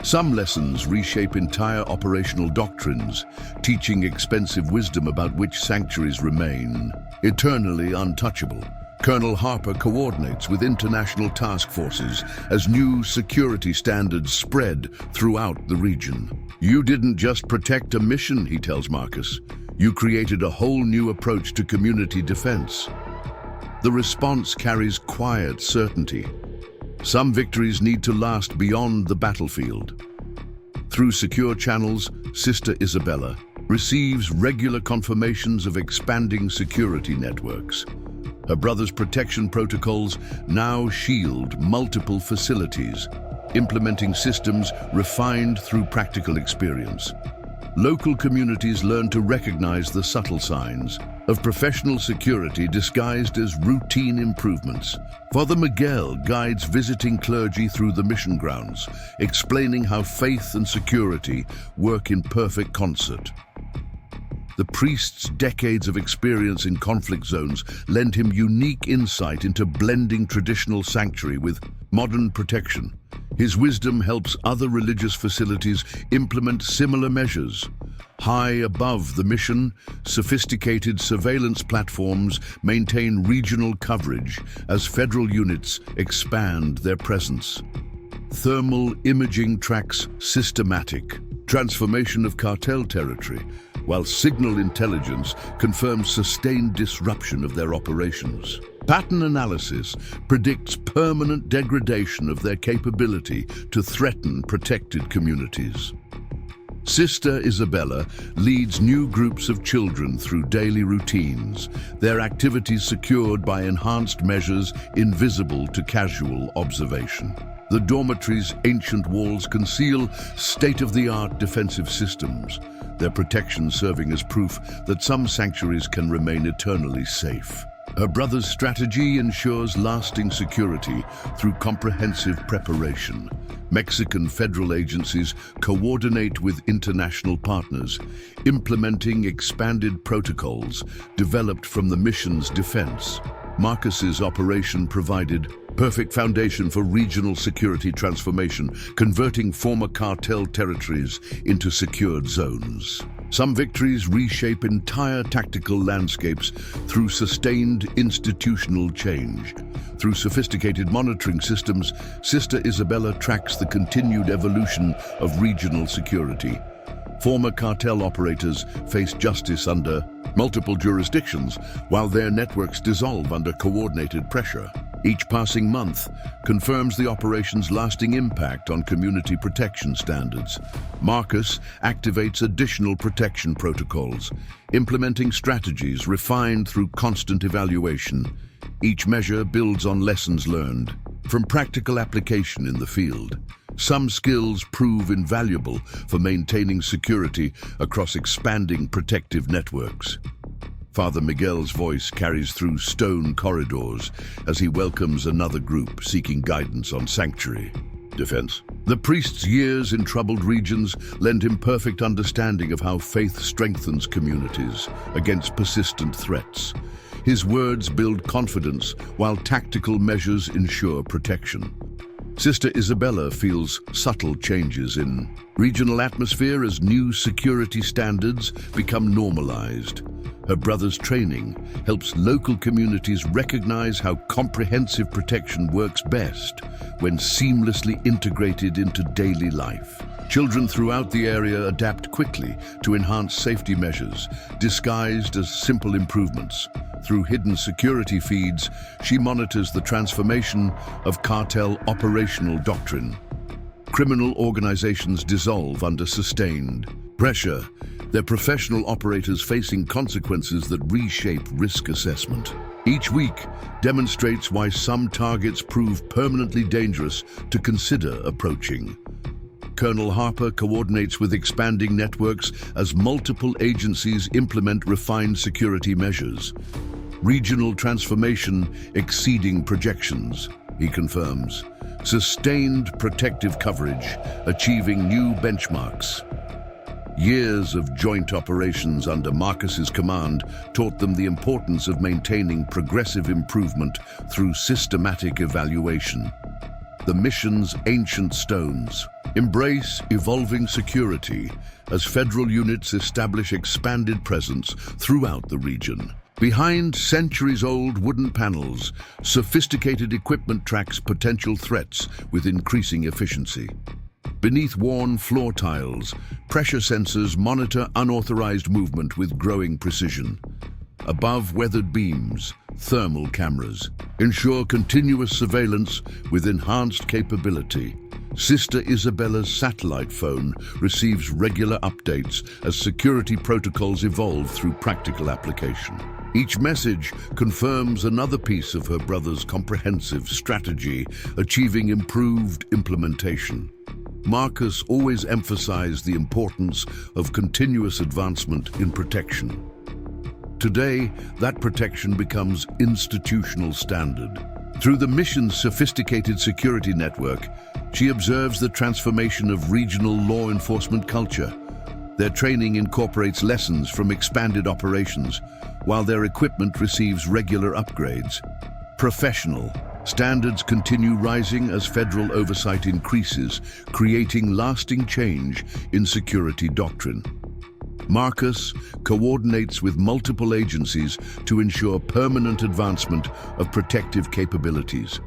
Some lessons reshape entire operational doctrines, teaching expensive wisdom about which sanctuaries remain eternally untouchable. Colonel Harper coordinates with international task forces as new security standards spread throughout the region. "You didn't just protect a mission," he tells Marcus. "You created a whole new approach to community defense." The response carries quiet certainty. Some victories need to last beyond the battlefield. Through secure channels, Sister Isabella receives regular confirmations of expanding security networks. Her brother's protection protocols now shield multiple facilities, implementing systems refined through practical experience. Local communities learn to recognize the subtle signs of professional security disguised as routine improvements. Father Miguel guides visiting clergy through the mission grounds, explaining how faith and security work in perfect concert. The priest's decades of experience in conflict zones lend him unique insight into blending traditional sanctuary with modern protection. His wisdom helps other religious facilities implement similar measures. High above the mission, sophisticated surveillance platforms maintain regional coverage as federal units expand their presence. Thermal imaging tracks systematic transformation of cartel territory, while signal intelligence confirms sustained disruption of their operations. Pattern analysis predicts permanent degradation of their capability to threaten protected communities. Sister Isabella leads new groups of children through daily routines, their activities secured by enhanced measures invisible to casual observation. The dormitory's ancient walls conceal state-of-the-art defensive systems, their protection serving as proof that some sanctuaries can remain eternally safe. Her brother's strategy ensures lasting security through comprehensive preparation. Mexican federal agencies coordinate with international partners, implementing expanded protocols developed from the mission's defense. Marcus's operation provided perfect foundation for regional security transformation, converting former cartel territories into secured zones. Some victories reshape entire tactical landscapes through sustained institutional change. Through sophisticated monitoring systems, Sister Isabella tracks the continued evolution of regional security. Former cartel operators face justice under multiple jurisdictions, while their networks dissolve under coordinated pressure. Each passing month confirms the operation's lasting impact on community protection standards. Marcus activates additional protection protocols, implementing strategies refined through constant evaluation. Each measure builds on lessons learned from practical application in the field. Some skills prove invaluable for maintaining security across expanding protective networks. Father Miguel's voice carries through stone corridors as he welcomes another group seeking guidance on sanctuary defense. The priest's years in troubled regions lend him perfect understanding of how faith strengthens communities against persistent threats. His words build confidence while tactical measures ensure protection. Sister Isabella feels subtle changes in regional atmosphere as new security standards become normalized. Her brother's training helps local communities recognize how comprehensive protection works best when seamlessly integrated into daily life. Children throughout the area adapt quickly to enhanced safety measures, disguised as simple improvements. Through hidden security feeds, she monitors the transformation of cartel operational doctrine. Criminal organizations dissolve under sustained pressure, their professional operators facing consequences that reshape risk assessment. Each week demonstrates why some targets prove permanently dangerous to consider approaching. Colonel Harper coordinates with expanding networks as multiple agencies implement refined security measures. Regional transformation exceeding projections, he confirms. Sustained protective coverage, achieving new benchmarks. Years of joint operations under Marcus's command taught them the importance of maintaining progressive improvement through systematic evaluation. The mission's ancient stones embrace evolving security as federal units establish expanded presence throughout the region. Behind centuries-old wooden panels, sophisticated equipment tracks potential threats with increasing efficiency. Beneath worn floor tiles, pressure sensors monitor unauthorized movement with growing precision. Above weathered beams, thermal cameras ensure continuous surveillance with enhanced capability. Sister Isabella's satellite phone receives regular updates as security protocols evolve through practical application. Each message confirms another piece of her brother's comprehensive strategy, achieving improved implementation. Marcus always emphasized the importance of continuous advancement in protection. Today, that protection becomes institutional standard. Through the mission's sophisticated security network, she observes the transformation of regional law enforcement culture. Their training incorporates lessons from expanded operations, while their equipment receives regular upgrades. Professional standards continue rising as federal oversight increases, creating lasting change in security doctrine. Marcus coordinates with multiple agencies to ensure permanent advancement of protective capabilities.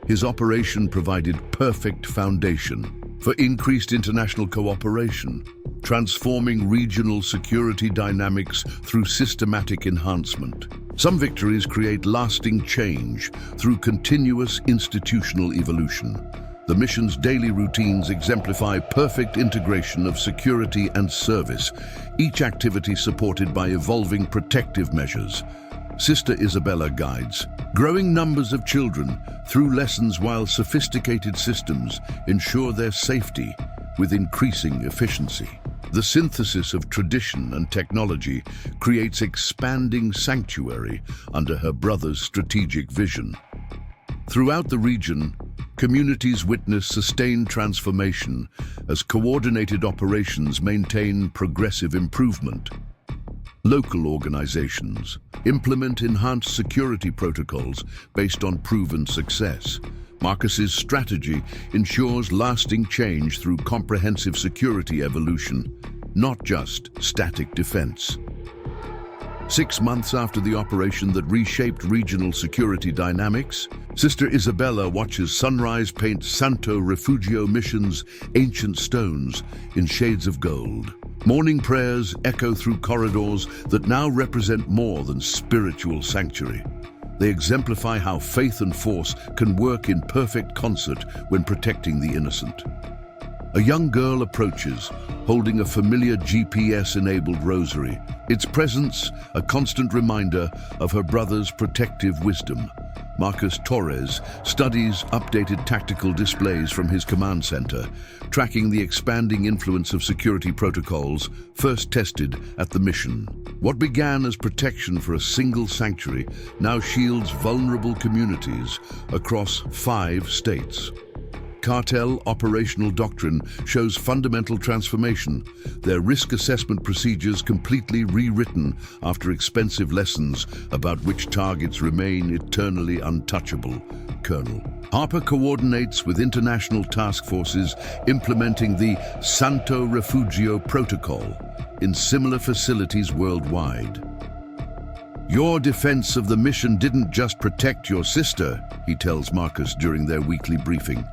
His operation provided perfect foundation for increased international cooperation, transforming regional security dynamics through systematic enhancement. Some victories create lasting change through continuous institutional evolution. The mission's daily routines exemplify perfect integration of security and service, each activity supported by evolving protective measures. Sister Isabella guides growing numbers of children through lessons while sophisticated systems ensure their safety with increasing efficiency. The synthesis of tradition and technology creates expanding sanctuary under her brother's strategic vision. Throughout the region, communities witness sustained transformation as coordinated operations maintain progressive improvement. Local organizations implement enhanced security protocols based on proven success. Marcus's strategy ensures lasting change through comprehensive security evolution, not just static defense. 6 months after the operation that reshaped regional security dynamics, Sister Isabella watches sunrise paint Santo Refugio Mission's ancient stones in shades of gold. Morning prayers echo through corridors that now represent more than spiritual sanctuary. They exemplify how faith and force can work in perfect concert when protecting the innocent. A young girl approaches, holding a familiar GPS-enabled rosary, its presence a constant reminder of her brother's protective wisdom. Marcus Torres studies updated tactical displays from his command center, tracking the expanding influence of security protocols first tested at the mission. What began as protection for a single sanctuary now shields vulnerable communities across 5 states. Cartel operational doctrine shows fundamental transformation, their risk assessment procedures completely rewritten after expensive lessons about which targets remain eternally untouchable. Colonel Harper coordinates with international task forces implementing the Santo Refugio Protocol in similar facilities worldwide. Your defense of the mission didn't just protect your sister, he tells Marcus during their weekly briefing.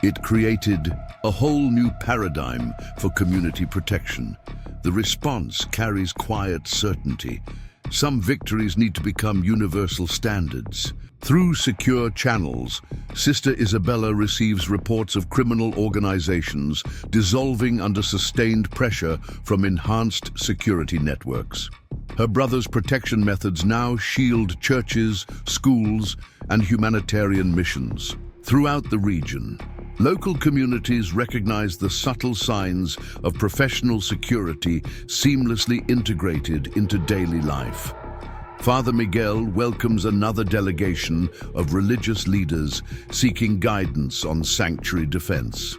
It created a whole new paradigm for community protection. The response carries quiet certainty. Some victories need to become universal standards. Through secure channels, Sister Isabella receives reports of criminal organizations dissolving under sustained pressure from enhanced security networks. Her brother's protection methods now shield churches, schools, and humanitarian missions. Throughout the region, local communities recognize the subtle signs of professional security seamlessly integrated into daily life. Father Miguel welcomes another delegation of religious leaders seeking guidance on sanctuary defense.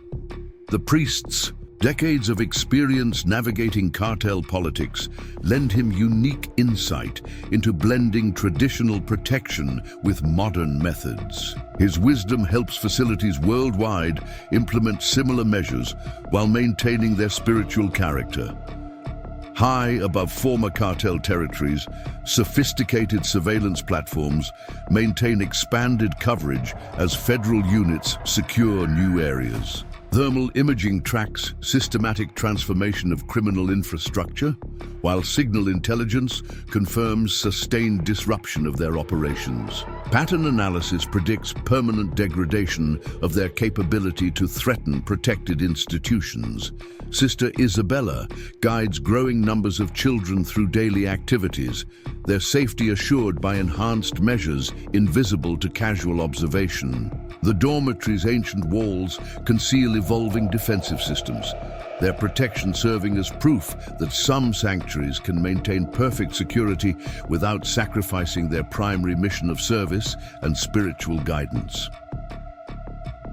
The priest's decades of experience navigating cartel politics lend him unique insight into blending traditional protection with modern methods. His wisdom helps facilities worldwide implement similar measures while maintaining their spiritual character. High above former cartel territories, sophisticated surveillance platforms maintain expanded coverage as federal units secure new areas. Thermal imaging tracks systematic transformation of criminal infrastructure, while signal intelligence confirms sustained disruption of their operations. Pattern analysis predicts permanent degradation of their capability to threaten protected institutions. Sister Isabella guides growing numbers of children through daily activities, their safety assured by enhanced measures invisible to casual observation. The dormitory's ancient walls conceal evolving defensive systems, their protection serving as proof that some sanctuaries can maintain perfect security without sacrificing their primary mission of service and spiritual guidance.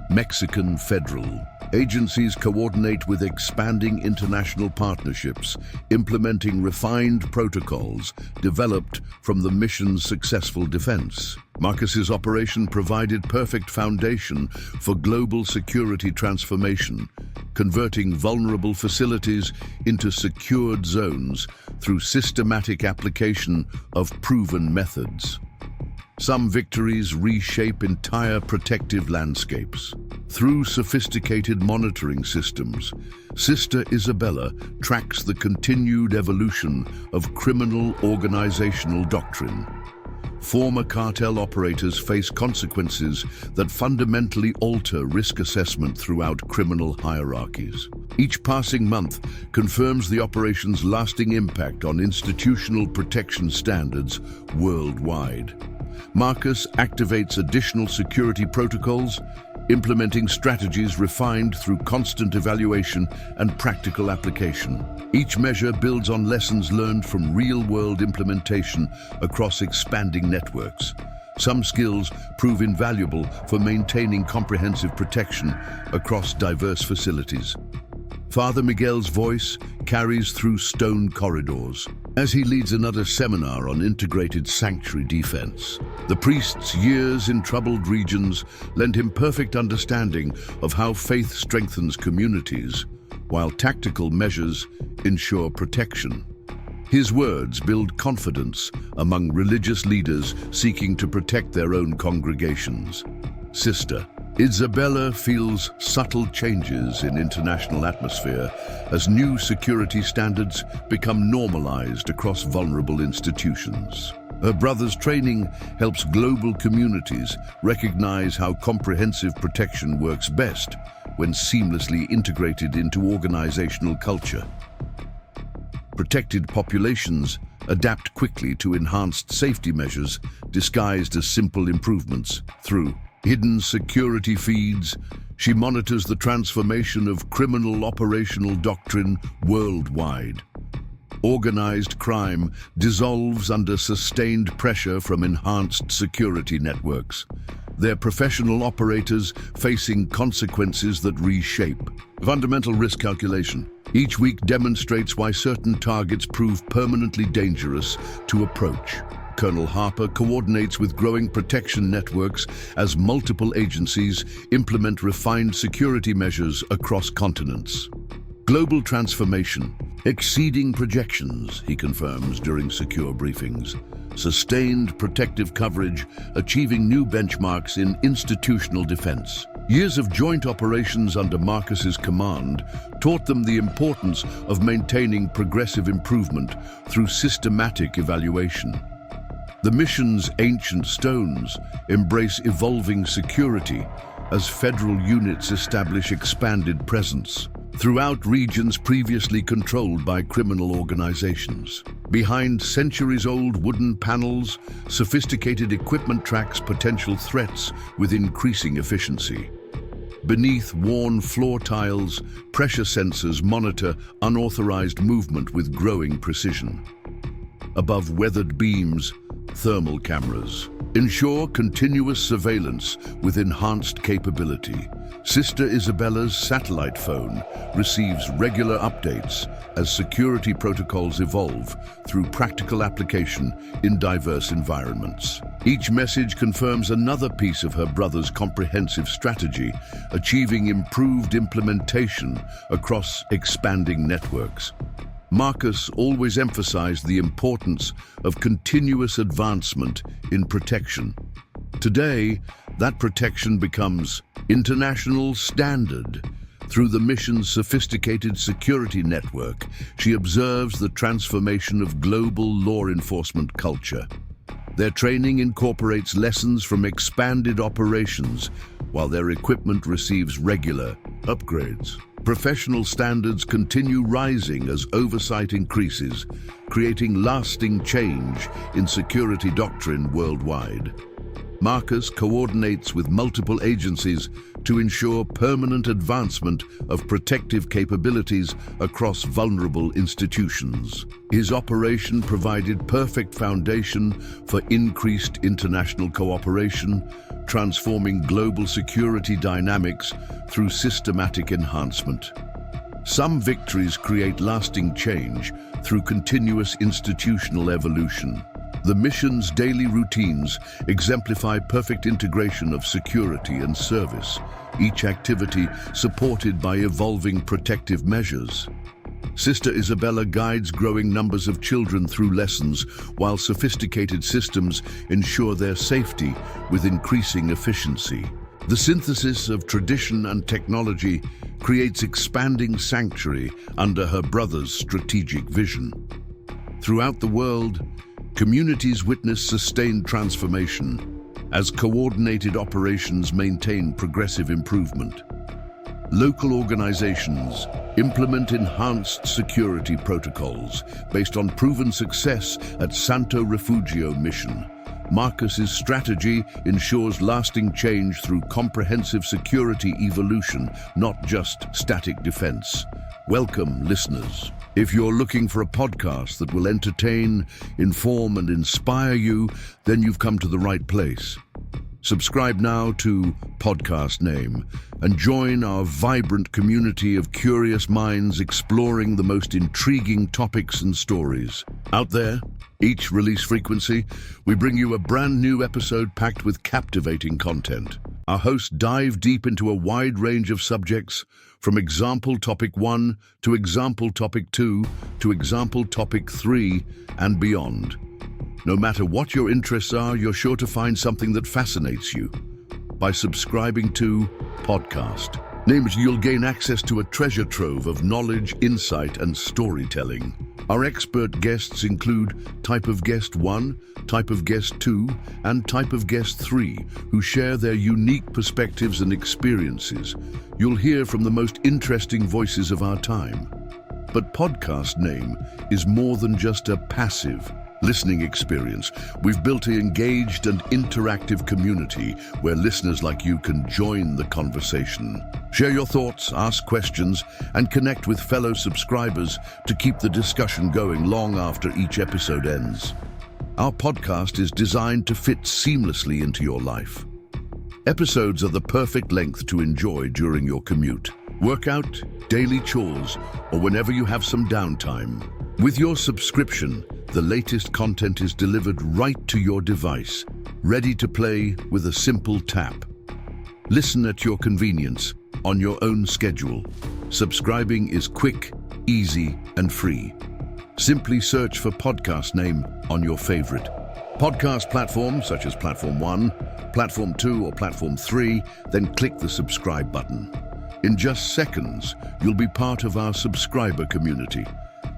Mexican Federal agencies coordinate with expanding international partnerships, implementing refined protocols developed from the mission's successful defense. Marcus's operation provided perfect foundation for global security transformation, converting vulnerable facilities into secured zones through systematic application of proven methods. Some victories reshape entire protective landscapes. Through sophisticated monitoring systems, Sister Isabella tracks the continued evolution of criminal organizational doctrine. Former cartel operators face consequences that fundamentally alter risk assessment throughout criminal hierarchies. Each passing month confirms the operation's lasting impact on institutional protection standards worldwide. Marcus activates additional security protocols, implementing strategies refined through constant evaluation and practical application. Each measure builds on lessons learned from real-world implementation across expanding networks. Some skills prove invaluable for maintaining comprehensive protection across diverse facilities. Father Miguel's voice carries through stone corridors as he leads another seminar on integrated sanctuary defense. The priest's years in troubled regions lend him perfect understanding of how faith strengthens communities, while tactical measures ensure protection. His words build confidence among religious leaders seeking to protect their own congregations. Sister Isabella feels subtle changes in international atmosphere as new security standards become normalized across vulnerable institutions. Her brother's training helps global communities recognize how comprehensive protection works best when seamlessly integrated into organizational culture. Protected populations adapt quickly to enhanced safety measures disguised as simple improvements. Through hidden security feeds, she monitors the transformation of criminal operational doctrine worldwide. Organized crime dissolves under sustained pressure from enhanced security networks, their professional operators facing consequences that reshape. Fundamental risk calculation. Each week demonstrates why certain targets prove permanently dangerous to approach. Colonel Harper coordinates with growing protection networks as multiple agencies implement refined security measures across continents. Global transformation, exceeding projections, he confirms during secure briefings. sustained protective coverage, achieving new benchmarks in institutional defense. Years of joint operations under Marcus's command taught them the importance of maintaining progressive improvement through systematic evaluation. The mission's ancient stones embrace evolving security as federal units establish expanded presence throughout regions previously controlled by criminal organizations. Behind centuries-old wooden panels, sophisticated equipment tracks potential threats with increasing efficiency. Beneath worn floor tiles, pressure sensors monitor unauthorized movement with growing precision. Above weathered beams, thermal cameras ensure continuous surveillance with enhanced capability. Sister Isabella's satellite phone receives regular updates as security protocols evolve through practical application in diverse environments. Each message confirms another piece of her brother's comprehensive strategy, achieving improved implementation across expanding networks. Marcus always emphasized the importance of continuous advancement in protection. Today, that protection becomes international standard. Through the mission's sophisticated security network, she observes the transformation of global law enforcement culture. Their training incorporates lessons from expanded operations, while their equipment receives regular upgrades. Professional standards continue rising as oversight increases, creating lasting change in security doctrine worldwide. Marcus coordinates with multiple agencies to ensure permanent advancement of protective capabilities across vulnerable institutions. His operation provided perfect foundation for increased international cooperation, transforming global security dynamics through systematic enhancement. Some victories create lasting change through continuous institutional evolution. The mission's daily routines exemplify perfect integration of security and service, each activity supported by evolving protective measures. Sister Isabella guides growing numbers of children through lessons, while sophisticated systems ensure their safety with increasing efficiency. The synthesis of tradition and technology creates expanding sanctuary under her brother's strategic vision. Throughout the world, communities witness sustained transformation as coordinated operations maintain progressive improvement. Local organizations implement enhanced security protocols based on proven success at Santo Refugio Mission. Marcus's strategy ensures lasting change through comprehensive security evolution, not just static defense. Welcome, listeners. If you're looking for a podcast that will entertain, inform, and inspire you, then you've come to the right place. Subscribe now to Podcast Name and join our vibrant community of curious minds exploring the most intriguing topics and stories. Out there, each release frequency, we bring you a brand new episode packed with captivating content. Our hosts dive deep into a wide range of subjects, from example topic 1 to example topic 2 to example topic 3 and beyond. No matter what your interests are, you're sure to find something that fascinates you. By subscribing to Podcast Name, you'll gain access to a treasure trove of knowledge, insight, and storytelling. Our expert guests include Type of Guest 1, Type of Guest 2, and Type of Guest 3, who share their unique perspectives and experiences. You'll hear from the most interesting voices of our time. But Podcast Name is more than just a passive listening experience. We've built an engaged and interactive community where listeners like you can join the conversation. Share your thoughts, ask questions, and connect with fellow subscribers to keep the discussion going long after each episode ends. Our podcast is designed to fit seamlessly into your life. Episodes are the perfect length to enjoy during your commute, workout, daily chores, or whenever you have some downtime. With your subscription, the latest content is delivered right to your device, ready to play with a simple tap. Listen at your convenience, on your own schedule. Subscribing is quick, easy, and free. Simply search for Podcast Name on your favorite Podcast platforms such as Platform 1, Platform 2 or Platform 3, then click the subscribe button. In just seconds, you'll be part of our subscriber community.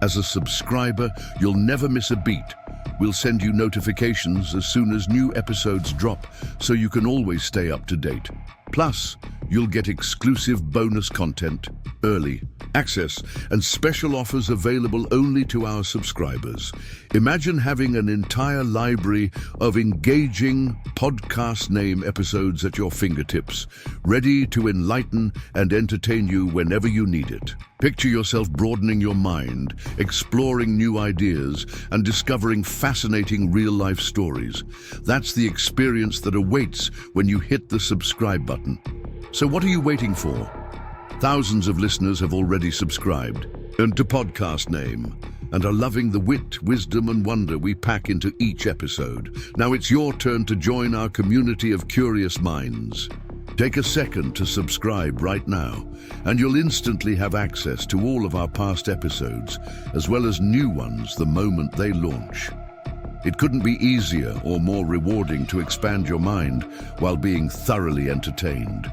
As a subscriber, you'll never miss a beat. We'll send you notifications as soon as new episodes drop, so you can always stay up to date. Plus, you'll get exclusive bonus content, early access, and special offers available only to our subscribers. Imagine having an entire library of engaging podcast name episodes at your fingertips, ready to enlighten and entertain you whenever you need it. Picture yourself broadening your mind, exploring new ideas, and discovering fascinating real-life stories. That's the experience that awaits when you hit the subscribe button. So what are you waiting for? Thousands of listeners have already subscribed, earned to podcast name, and are loving the wit, wisdom, and wonder we pack into each episode. Now it's your turn to join our community of curious minds. Take a second to subscribe right now, and you'll instantly have access to all of our past episodes, as well as new ones the moment they launch. It couldn't be easier or more rewarding to expand your mind while being thoroughly entertained.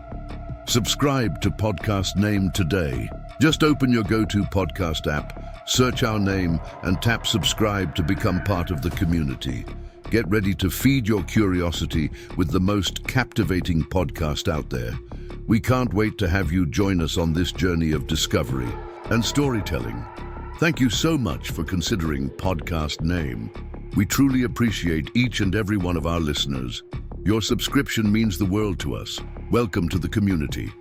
Subscribe to Podcast Name today. Just open your go-to podcast app, search our name, and tap subscribe to become part of the community. Get ready to feed your curiosity with the most captivating podcast out there. We can't wait to have you join us on this journey of discovery and storytelling. Thank you so much for considering Podcast Name. We truly appreciate each and every one of our listeners. Your subscription means the world to us. Welcome to the community.